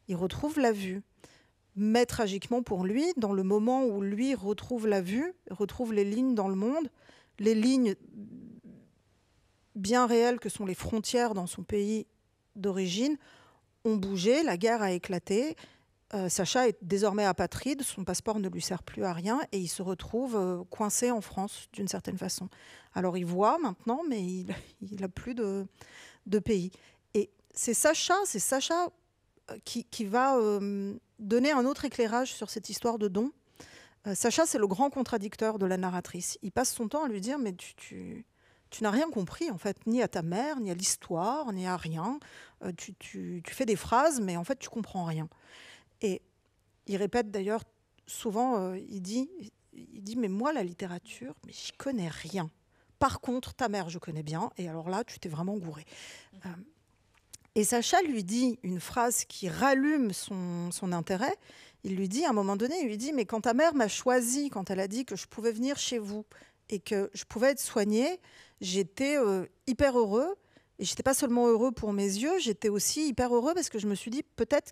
Il retrouve la vue. Mais tragiquement pour lui, dans le moment où lui retrouve la vue, retrouve les lignes dans le monde, les lignes bien réelles que sont les frontières dans son pays d'origine, ont bougé, la guerre a éclaté. Sacha est désormais apatride, son passeport ne lui sert plus à rien et il se retrouve coincé en France d'une certaine façon. Alors il voit maintenant, mais il n'a plus de pays. Et c'est Sacha qui va donner un autre éclairage sur cette histoire de don. Sacha, c'est le grand contradicteur de la narratrice. Il passe son temps à lui dire « mais tu n'as rien compris, en fait, ni à ta mère, ni à l'histoire, ni à rien. Tu fais des phrases, mais en fait, tu comprends rien. » Et il répète d'ailleurs souvent, il dit « mais moi, la littérature, mais j'y connais rien. Par contre, ta mère, je connais bien, et alors là, tu t'es vraiment gouré. » Et Sacha lui dit une phrase qui rallume son intérêt. Il lui dit, à un moment donné, il lui dit « mais quand ta mère m'a choisi, quand elle a dit que je pouvais venir chez vous et que je pouvais être soignée, j'étais hyper heureux. Et j'étais pas seulement heureux pour mes yeux, j'étais aussi hyper heureux parce que je me suis dit peut-être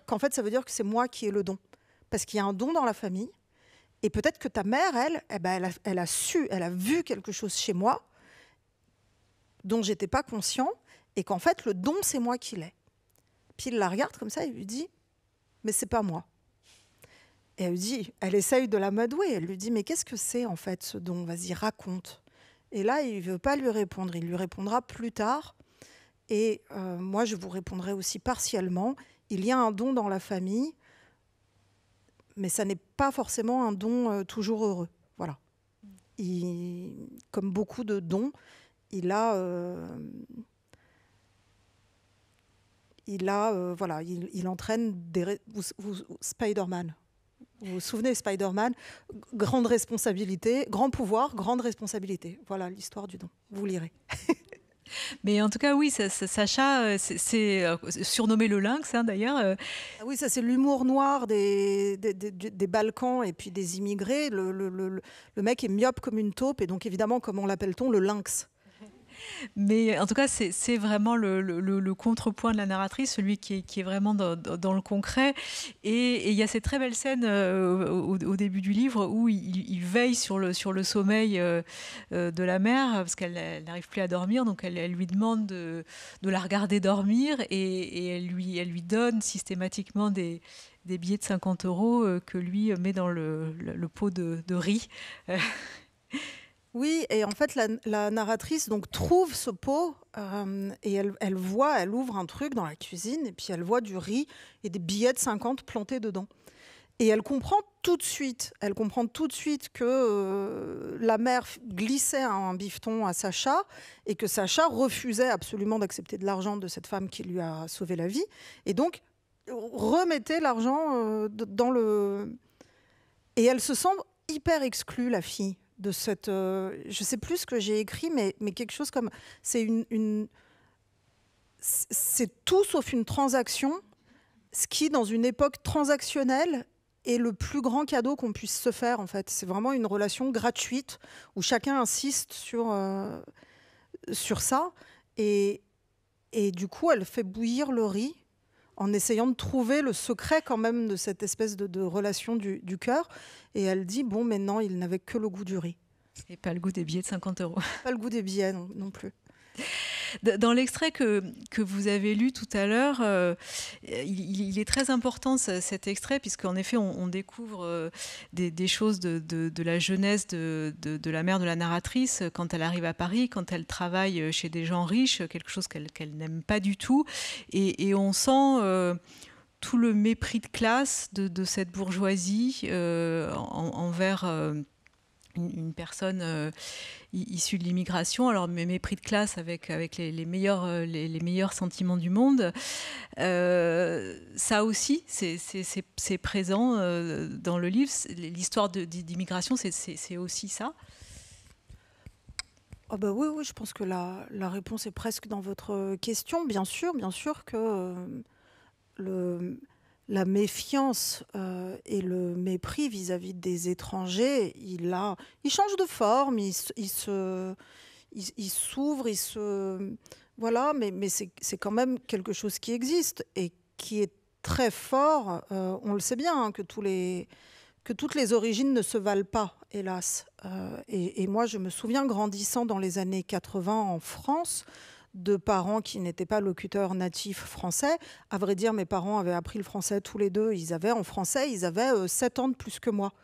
qu'en fait, ça veut dire que c'est moi qui ai le don. Parce qu'il y a un don dans la famille. Et peut-être que ta mère, elle a vu quelque chose chez moi dont j'étais pas conscient et qu'en fait, le don, c'est moi qui l'ai. » Puis il la regarde comme ça et lui dit « mais c'est pas moi. » Et elle essaye de l'amadouer. Elle lui dit « mais qu'est-ce que c'est en fait ce don? Vas-y, raconte. » Et là, il ne veut pas lui répondre. Il lui répondra plus tard. Et moi, je vous répondrai aussi partiellement. Il y a un don dans la famille, mais ça n'est pas forcément un don toujours heureux. Voilà. Comme beaucoup de dons, il entraîne Spider-Man. Vous vous souvenez, Spider-Man, grande responsabilité, grand pouvoir, grande responsabilité. Voilà l'histoire du don. Vous lirez. Mais en tout cas, oui, Sacha, c'est surnommé le lynx, hein, d'ailleurs. Oui, ça c'est l'humour noir des Balkans et puis des immigrés. Le mec est myope comme une taupe et donc évidemment, comment l'appelle-t-on, le lynx. Mais en tout cas, c'est vraiment le contrepoint de la narratrice, celui qui est vraiment dans le concret. Et il y a cette très belle scène au début du livre où il veille sur le sommeil de la mère parce qu'elle n'arrive plus à dormir. Donc elle lui demande de la regarder dormir et elle lui donne systématiquement des billets de 50 € que lui met dans le pot de riz. Oui, et en fait, la narratrice donc trouve ce pot et elle ouvre un truc dans la cuisine et puis elle voit du riz et des billets de 50 plantés dedans. Et elle comprend tout de suite que la mère glissait un bifton à Sacha et que Sacha refusait absolument d'accepter de l'argent de cette femme qui lui a sauvé la vie. Et donc, remettait l'argent dans le... Et elle se sent hyper exclue, la fille, de cette... je sais plus ce que j'ai écrit, mais quelque chose comme... C'est c'est tout sauf une transaction, ce qui, dans une époque transactionnelle, est le plus grand cadeau qu'on puisse se faire, en fait. C'est vraiment une relation gratuite où chacun insiste sur ça. Et du coup, elle fait bouillir le riz en essayant de trouver le secret quand même de cette espèce de relation du cœur. Et elle dit, bon, mais non, il n'avait que le goût du riz. Et pas le goût des billets de 50 €. Pas le goût des billets non plus. Dans l'extrait que vous avez lu tout à l'heure, il est très important cet extrait, puisqu'en effet, on découvre des choses de la jeunesse de la mère de la narratrice quand elle arrive à Paris, quand elle travaille chez des gens riches, quelque chose qu'elle n'aime pas du tout. Et on sent tout le mépris de classe de cette bourgeoisie envers une personne issue de l'immigration. Alors, mépris de classe avec les meilleurs sentiments du monde. Ça aussi, c'est présent dans le livre. L'histoire d'immigration, c'est aussi ça. Oh bah oui, je pense que la réponse est presque dans votre question. Bien sûr que la méfiance et le mépris vis-à-vis des étrangers, il change de forme, il s'ouvre, voilà, mais c'est quand même quelque chose qui existe et qui est très fort. On le sait bien, hein, que toutes les origines ne se valent pas, hélas. Et moi, je me souviens, grandissant dans les années 80 en France, de parents qui n'étaient pas locuteurs natifs français. À vrai dire, mes parents avaient appris le français tous les deux. Ils avaient 7 ans de plus que moi.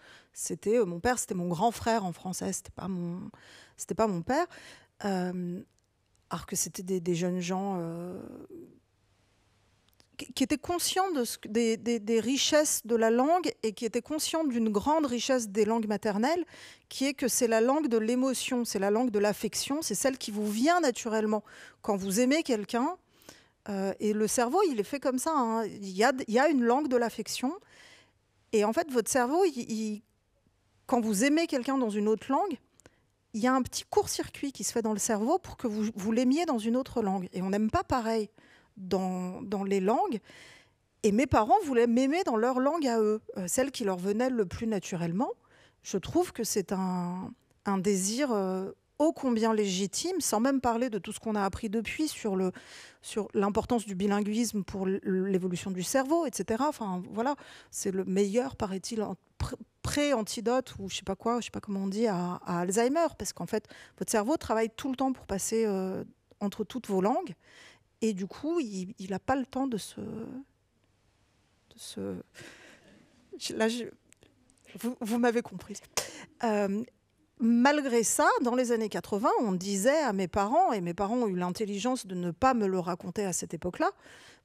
Mon père, c'était mon grand frère en français. C'était pas mon père. Alors que c'était des jeunes gens qui étaient conscients des richesses de la langue et qui étaient conscients d'une grande richesse des langues maternelles, qui est que c'est la langue de l'émotion, c'est la langue de l'affection, c'est celle qui vous vient naturellement quand vous aimez quelqu'un. Et le cerveau, il est fait comme ça, hein. Il y a une langue de l'affection. Et en fait, votre cerveau, quand vous aimez quelqu'un dans une autre langue, il y a un petit court-circuit qui se fait dans le cerveau pour que vous l'aimiez dans une autre langue. Et on n'aime pas pareil dans les langues. Et mes parents voulaient m'aimer dans leur langue à eux, celle qui leur venait le plus naturellement. Je trouve que c'est un désir ô combien légitime, sans même parler de tout ce qu'on a appris depuis sur l'importance du bilinguisme pour l'évolution du cerveau, etc. Enfin, voilà, c'est le meilleur, paraît-il, pré-antidote, ou je sais pas comment on dit, à Alzheimer, parce qu'en fait, votre cerveau travaille tout le temps pour passer entre toutes vos langues. Et du coup, il n'a pas le temps de se... Là, vous m'avez compris. Malgré ça, dans les années 80, on disait à mes parents, et mes parents ont eu l'intelligence de ne pas me le raconter à cette époque-là,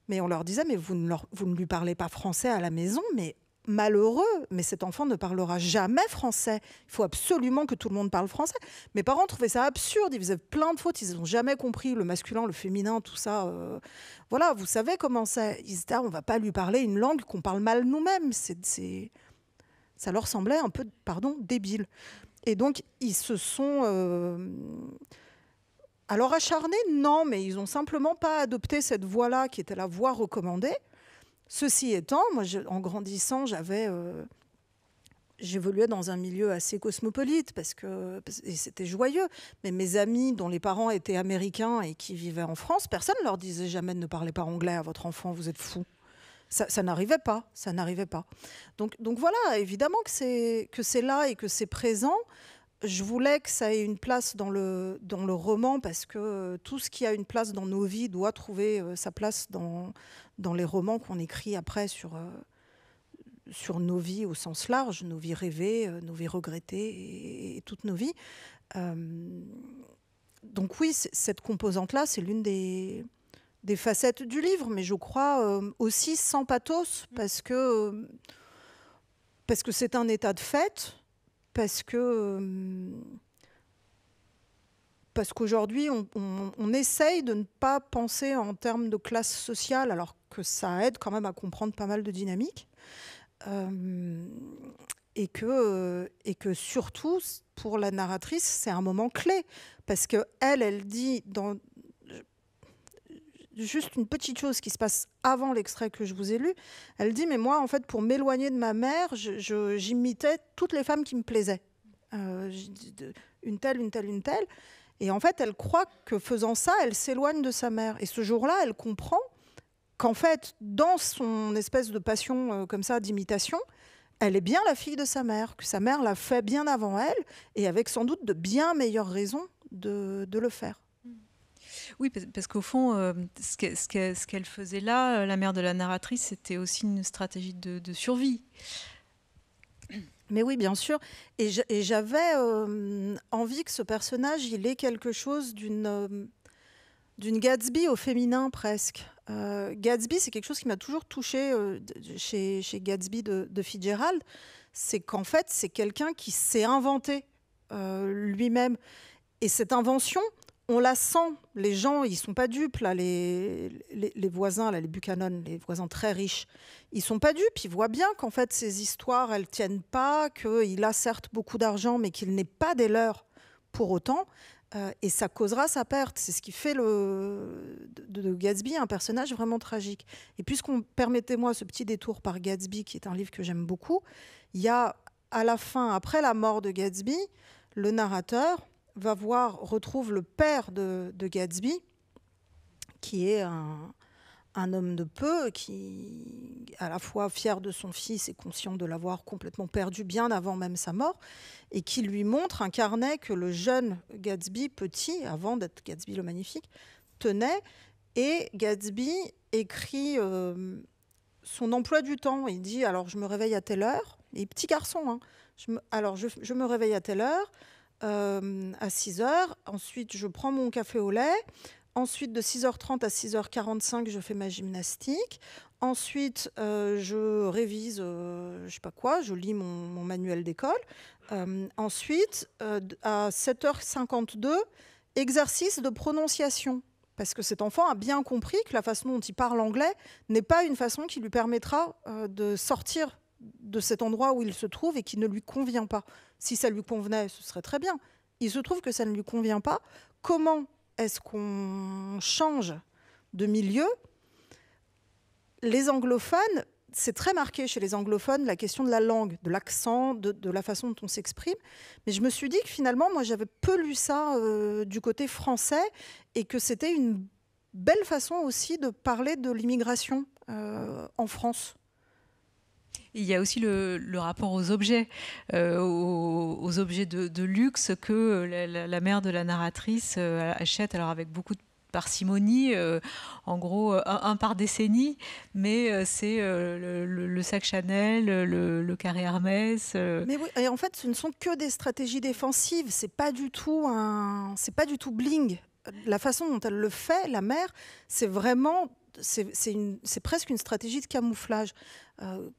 mais on leur disait, mais vous ne lui parlez pas français à la maison, mais malheureux, mais cet enfant ne parlera jamais français. Il faut absolument que tout le monde parle français. Mes parents trouvaient ça absurde, ils faisaient plein de fautes, ils n'ont jamais compris le masculin, le féminin, tout ça. Voilà, vous savez comment c'est. Ils disaient, on ne va pas lui parler une langue qu'on parle mal nous-mêmes. Ça leur semblait un peu, débile. Et donc, ils se sont... alors acharnés, non, mais ils n'ont simplement pas adopté cette voie-là qui était la voie recommandée. Ceci étant, moi, en grandissant, j'évoluais dans un milieu assez cosmopolite et c'était joyeux. Mais mes amis dont les parents étaient américains et qui vivaient en France, personne ne leur disait jamais ne parlez pas anglais à votre enfant, vous êtes fous. Ça n'arrivait pas, Donc voilà, évidemment que c'est là et que c'est présent. Je voulais que ça ait une place dans le roman parce que tout ce qui a une place dans nos vies doit trouver sa place dans les romans qu'on écrit après sur nos vies au sens large, nos vies rêvées, nos vies regrettées et toutes nos vies. Donc oui, cette composante-là, c'est l'une des facettes du livre, mais je crois aussi sans pathos, parce que Parce que c'est un état de fait, parce qu'aujourd'hui, on essaye de ne pas penser en termes de classe sociale, alors que ça aide quand même à comprendre pas mal de dynamiques. Et que surtout, pour la narratrice, c'est un moment clé. Parce qu'elle dit, juste une petite chose qui se passe avant l'extrait que je vous ai lu, elle dit, mais moi, en fait, pour m'éloigner de ma mère, j'imitais toutes les femmes qui me plaisaient. Une telle, une telle, une telle. Et en fait, elle croit que faisant ça, elle s'éloigne de sa mère. Et ce jour-là, elle comprend qu'en fait, dans son espèce de passion comme ça, d'imitation, elle est bien la fille de sa mère, que sa mère l'a fait bien avant elle, et avec sans doute de bien meilleures raisons de le faire. Oui, parce qu'au fond, ce qu'elle faisait là, la mère de la narratrice, c'était aussi une stratégie de survie. Mais oui, bien sûr. Et j'avais envie que ce personnage, il ait quelque chose d'une Gatsby au féminin presque. Gatsby, c'est quelque chose qui m'a toujours touchée chez Gatsby de Fitzgerald. C'est qu'en fait, c'est quelqu'un qui s'est inventé lui-même. Et cette invention, on la sent. Les gens, ils ne sont pas dupes, là, les voisins, là, les Buchanan, les voisins très riches. Ils ne sont pas dupes. Ils voient bien qu'en fait, ces histoires, elles ne tiennent pas, qu'il a certes beaucoup d'argent, mais qu'il n'est pas des leurs pour autant. Et ça causera sa perte. C'est ce qui fait de Gatsby un personnage vraiment tragique. Et puisqu'on permettez-moi ce petit détour par Gatsby, qui est un livre que j'aime beaucoup, il y a à la fin, après la mort de Gatsby, le narrateur retrouve le père de Gatsby, qui est un homme de peu, qui est à la fois fier de son fils et conscient de l'avoir complètement perdu bien avant même sa mort, et qui lui montre un carnet que le jeune Gatsby, petit, avant d'être Gatsby le Magnifique, tenait. Et Gatsby écrit son emploi du temps. Il dit, alors je me réveille à telle heure, et petit garçon, hein, je me réveille à telle heure, à 6 heures, ensuite je prends mon café au lait, ensuite de 6h30 à 6h45 je fais ma gymnastique, ensuite je révise je sais pas quoi, je lis mon manuel d'école, ensuite à 7h52 exercice de prononciation, parce que cet enfant a bien compris que la façon dont il parle anglais n'est pas une façon qui lui permettra de sortir de cet endroit où il se trouve et qui ne lui convient pas. Si ça lui convenait, ce serait très bien. Il se trouve que ça ne lui convient pas. Comment est-ce qu'on change de milieu? Les anglophones, c'est très marqué chez les anglophones, la question de la langue, de l'accent, de la façon dont on s'exprime. Mais je me suis dit que finalement, moi, j'avais peu lu ça du côté français et que c'était une belle façon aussi de parler de l'immigration en France. Il y a aussi le rapport aux objets, aux objets de luxe que la mère de la narratrice achète, alors avec beaucoup de parcimonie, en gros un par décennie, mais c'est le sac Chanel, le carré Hermès. Mais oui, et en fait, ce ne sont que des stratégies défensives. C'est pas du tout bling. La façon dont elle le fait, la mère, c'est vraiment, c'est presque une stratégie de camouflage.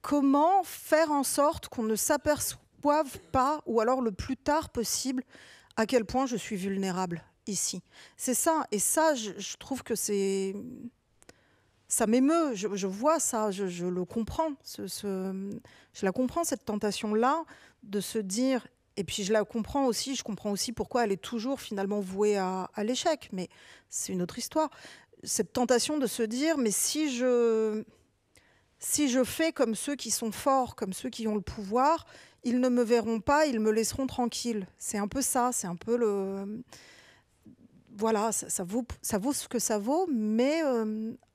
Comment faire en sorte qu'on ne s'aperçoive pas, ou alors le plus tard possible, à quel point je suis vulnérable ici. C'est ça. Et ça, je trouve que ça m'émeut. Je vois ça, je le comprends. Je la comprends, cette tentation-là, de se dire... Et puis je comprends aussi pourquoi elle est toujours finalement vouée à l'échec. Mais c'est une autre histoire. Cette tentation de se dire, mais si je fais comme ceux qui sont forts, comme ceux qui ont le pouvoir, ils ne me verront pas, ils me laisseront tranquille. C'est un peu ça, c'est un peu le... Voilà, ça vaut ce que ça vaut, mais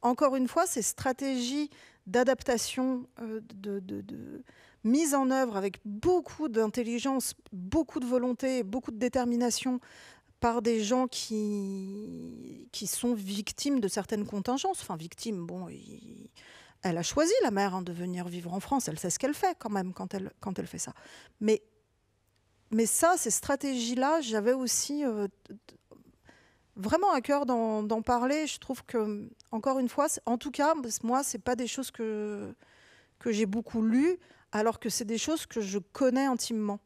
encore une fois, ces stratégies d'adaptation, de mise en œuvre avec beaucoup d'intelligence, beaucoup de volonté, beaucoup de détermination par des gens qui sont victimes de certaines contingences. Enfin, victimes, bon, elle a choisi, la mère, de venir vivre en France. Elle sait ce qu'elle fait quand même quand elle fait ça. Mais ça, ces stratégies-là, j'avais aussi... vraiment à cœur d'en parler. Je trouve que, encore une fois, en tout cas, moi, c'est pas des choses que j'ai beaucoup lues. alors que c'est des choses que je connais intimement.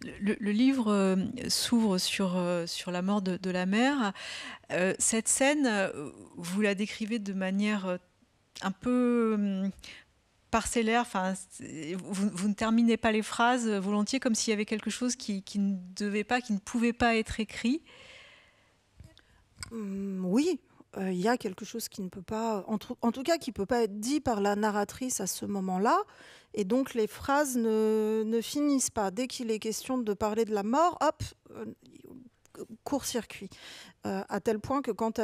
Le livre s'ouvre sur la mort de la mère. Cette scène, vous la décrivez de manière un peu parcellaire. Enfin, vous ne terminez pas les phrases volontiers, comme s'il y avait quelque chose qui ne devait pas, qui ne pouvait pas être écrit. Oui, il y a quelque chose qui ne peut pas, en tout cas, qui ne peut pas être dit par la narratrice à ce moment-là. Et donc, les phrases ne finissent pas. Dès qu'il est question de parler de la mort, hop, court-circuit. À tel point que quand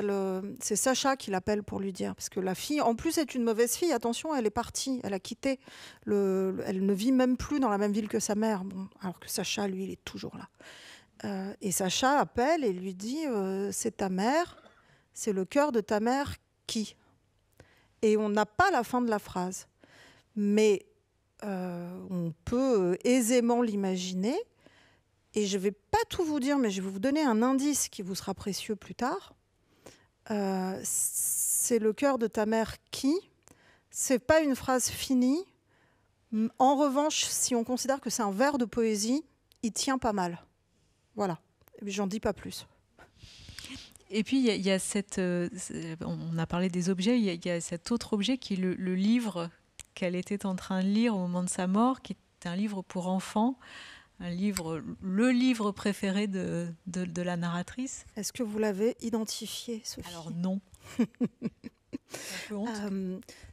c'est Sacha qui l'appelle pour lui dire, parce que la fille, en plus, est une mauvaise fille. Attention, elle est partie, elle a quitté. Elle ne vit même plus dans la même ville que sa mère. Bon, alors que Sacha, lui, il est toujours là. Et Sacha appelle et lui dit c'est ta mère, c'est le cœur de ta mère qui. Et on n'a pas la fin de la phrase. Mais on peut aisément l'imaginer. Et je ne vais pas tout vous dire, mais je vais vous donner un indice qui vous sera précieux plus tard. C'est le cœur de ta mère qui. Ce n'est pas une phrase finie. En revanche, si on considère que c'est un vers de poésie, il tient pas mal. Voilà, j'en dis pas plus. Et puis, il y a on a parlé des objets, il y a cet autre objet qui est le livre qu'elle était en train de lire au moment de sa mort, qui est un livre pour enfants, le livre préféré de la narratrice. Est-ce que vous l'avez identifié, Sophie? Alors non.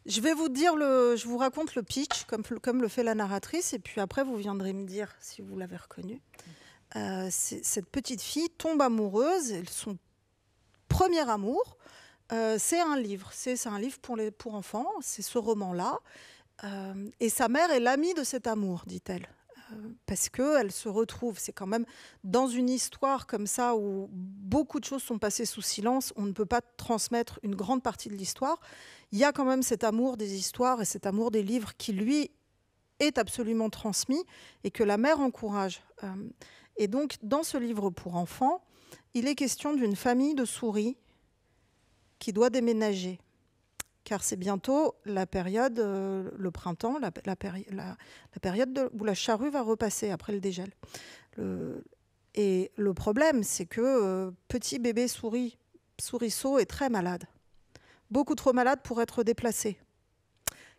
Je vais vous dire, je vous raconte le pitch, comme le fait la narratrice, et puis après vous viendrez me dire si vous l'avez reconnu. Cette petite fille tombe amoureuse, son premier amour, c'est un livre. C'est un livre pour enfants, c'est ce roman-là. Et sa mère est l'amie de cet amour, dit-elle. Parce qu'elle se retrouve, c'est quand même dans une histoire comme ça où beaucoup de choses sont passées sous silence, on ne peut pas transmettre une grande partie de l'histoire. Il y a quand même cet amour des histoires et cet amour des livres qui, lui, est absolument transmis et que la mère encourage. Et donc, dans ce livre pour enfants, il est question d'une famille de souris qui doit déménager. Car c'est bientôt la période, le printemps, la période où la charrue va repasser après le dégel. Et le problème, c'est que petit bébé souriceau est très malade. Beaucoup trop malade pour être déplacé.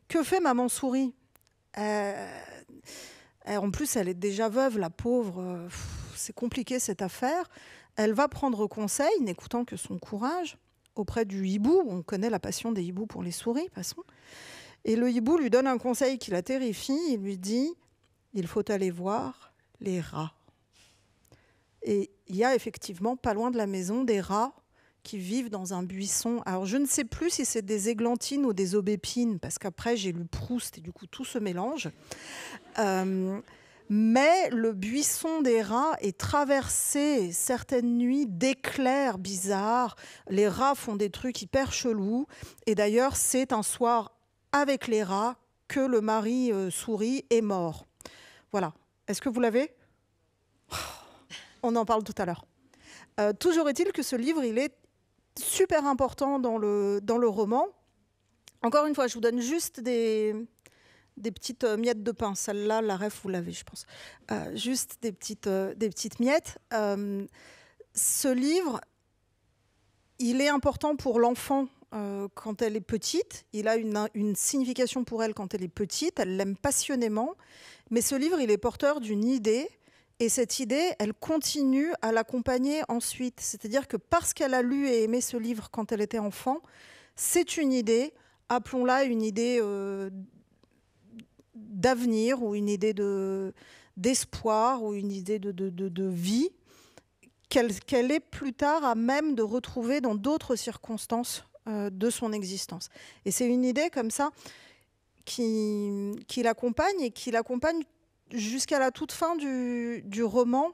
Que fait maman souris? En plus, elle est déjà veuve, la pauvre. C'est compliqué cette affaire. Elle va prendre conseil, n'écoutant que son courage, auprès du hibou. On connaît la passion des hiboux pour les souris, de toute façon. Et le hibou lui donne un conseil qui la terrifie. Il lui dit « Il faut aller voir les rats ». Et il y a effectivement, pas loin de la maison, des rats qui vivent dans un buisson. Alors, je ne sais plus si c'est des églantines ou des aubépines, parce qu'après, j'ai lu Proust et du coup, tout se mélange. Mais le buisson des rats est traversé certaines nuits d'éclairs bizarres. Les rats font des trucs hyper chelous. Et d'ailleurs, c'est un soir avec les rats que le mari souris est mort. Voilà. Est-ce que vous l'avez? On en parle tout à l'heure. Toujours est-il que ce livre, il est super important dans le roman. Encore une fois, je vous donne juste des petites miettes de pain. Celle-là, la ref, vous l'avez, je pense. Juste des petites miettes. Ce livre, il est important pour l'enfant quand elle est petite. Il a une signification pour elle quand elle est petite. Elle l'aime passionnément. Mais ce livre, il est porteur d'une idée. Et cette idée, elle continue à l'accompagner ensuite. C'est-à-dire que parce qu'elle a lu et aimé ce livre quand elle était enfant, c'est une idée, appelons-la une idée d'avenir ou une idée d'espoir ou une idée de vie qu'elle est plus tard à même de retrouver dans d'autres circonstances de son existence. Et c'est une idée comme ça qui l'accompagne et qui l'accompagne jusqu'à la toute fin du roman,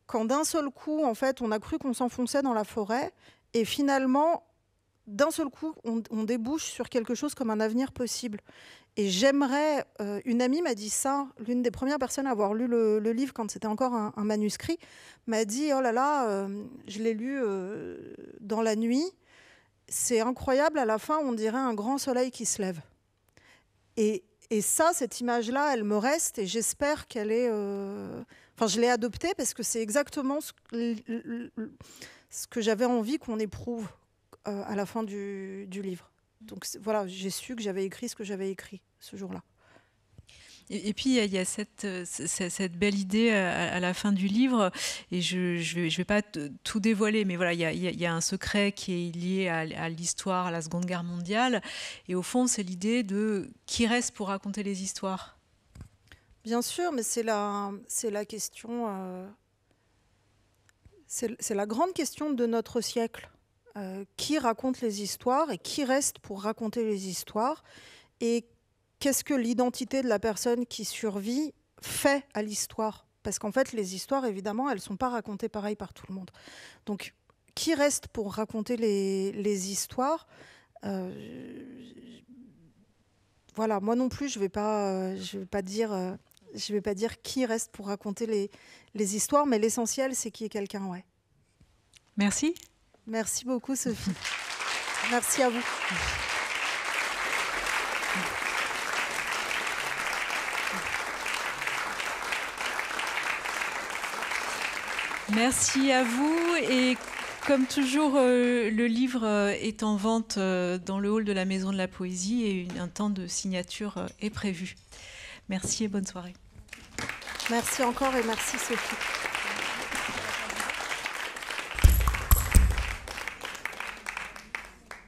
quand d'un seul coup, en fait, on a cru qu'on s'enfonçait dans la forêt et finalement, d'un seul coup, on débouche sur quelque chose comme un avenir possible. Et j'aimerais... une amie m'a dit ça, l'une des premières personnes à avoir lu le livre quand c'était encore un manuscrit, m'a dit « Oh là là, je l'ai lu dans la nuit, c'est incroyable, à la fin, on dirait un grand soleil qui se lève. » Et Et ça, cette image-là, elle me reste et j'espère qu'elle est... Enfin, je l'ai adoptée parce que c'est exactement ce que j'avais envie qu'on éprouve à la fin du livre. Donc voilà, j'ai su que j'avais écrit ce que j'avais écrit ce jour-là. Et puis, il y a cette belle idée à la fin du livre, et je vais pas tout dévoiler, mais voilà, il y a un secret qui est lié à l'histoire, à la Seconde Guerre mondiale, et au fond, c'est l'idée de qui reste pour raconter les histoires. Bien sûr, mais c'est la question... c'est la grande question de notre siècle. Qui raconte les histoires et qui reste pour raconter les histoires, et qu'est-ce que l'identité de la personne qui survit fait à l'histoire? Parce qu'en fait, les histoires, évidemment, elles ne sont pas racontées pareil par tout le monde. Donc, qui reste pour raconter les histoires? Voilà, moi non plus, je vais pas dire qui reste pour raconter les histoires, mais l'essentiel, c'est qu'il y ait quelqu'un, ouais. Merci. Merci beaucoup, Sophie. Merci à vous. Merci à vous. Et comme toujours, le livre est en vente dans le hall de la Maison de la Poésie et un temps de signature est prévu. Merci et bonne soirée. Merci encore et merci Sophie.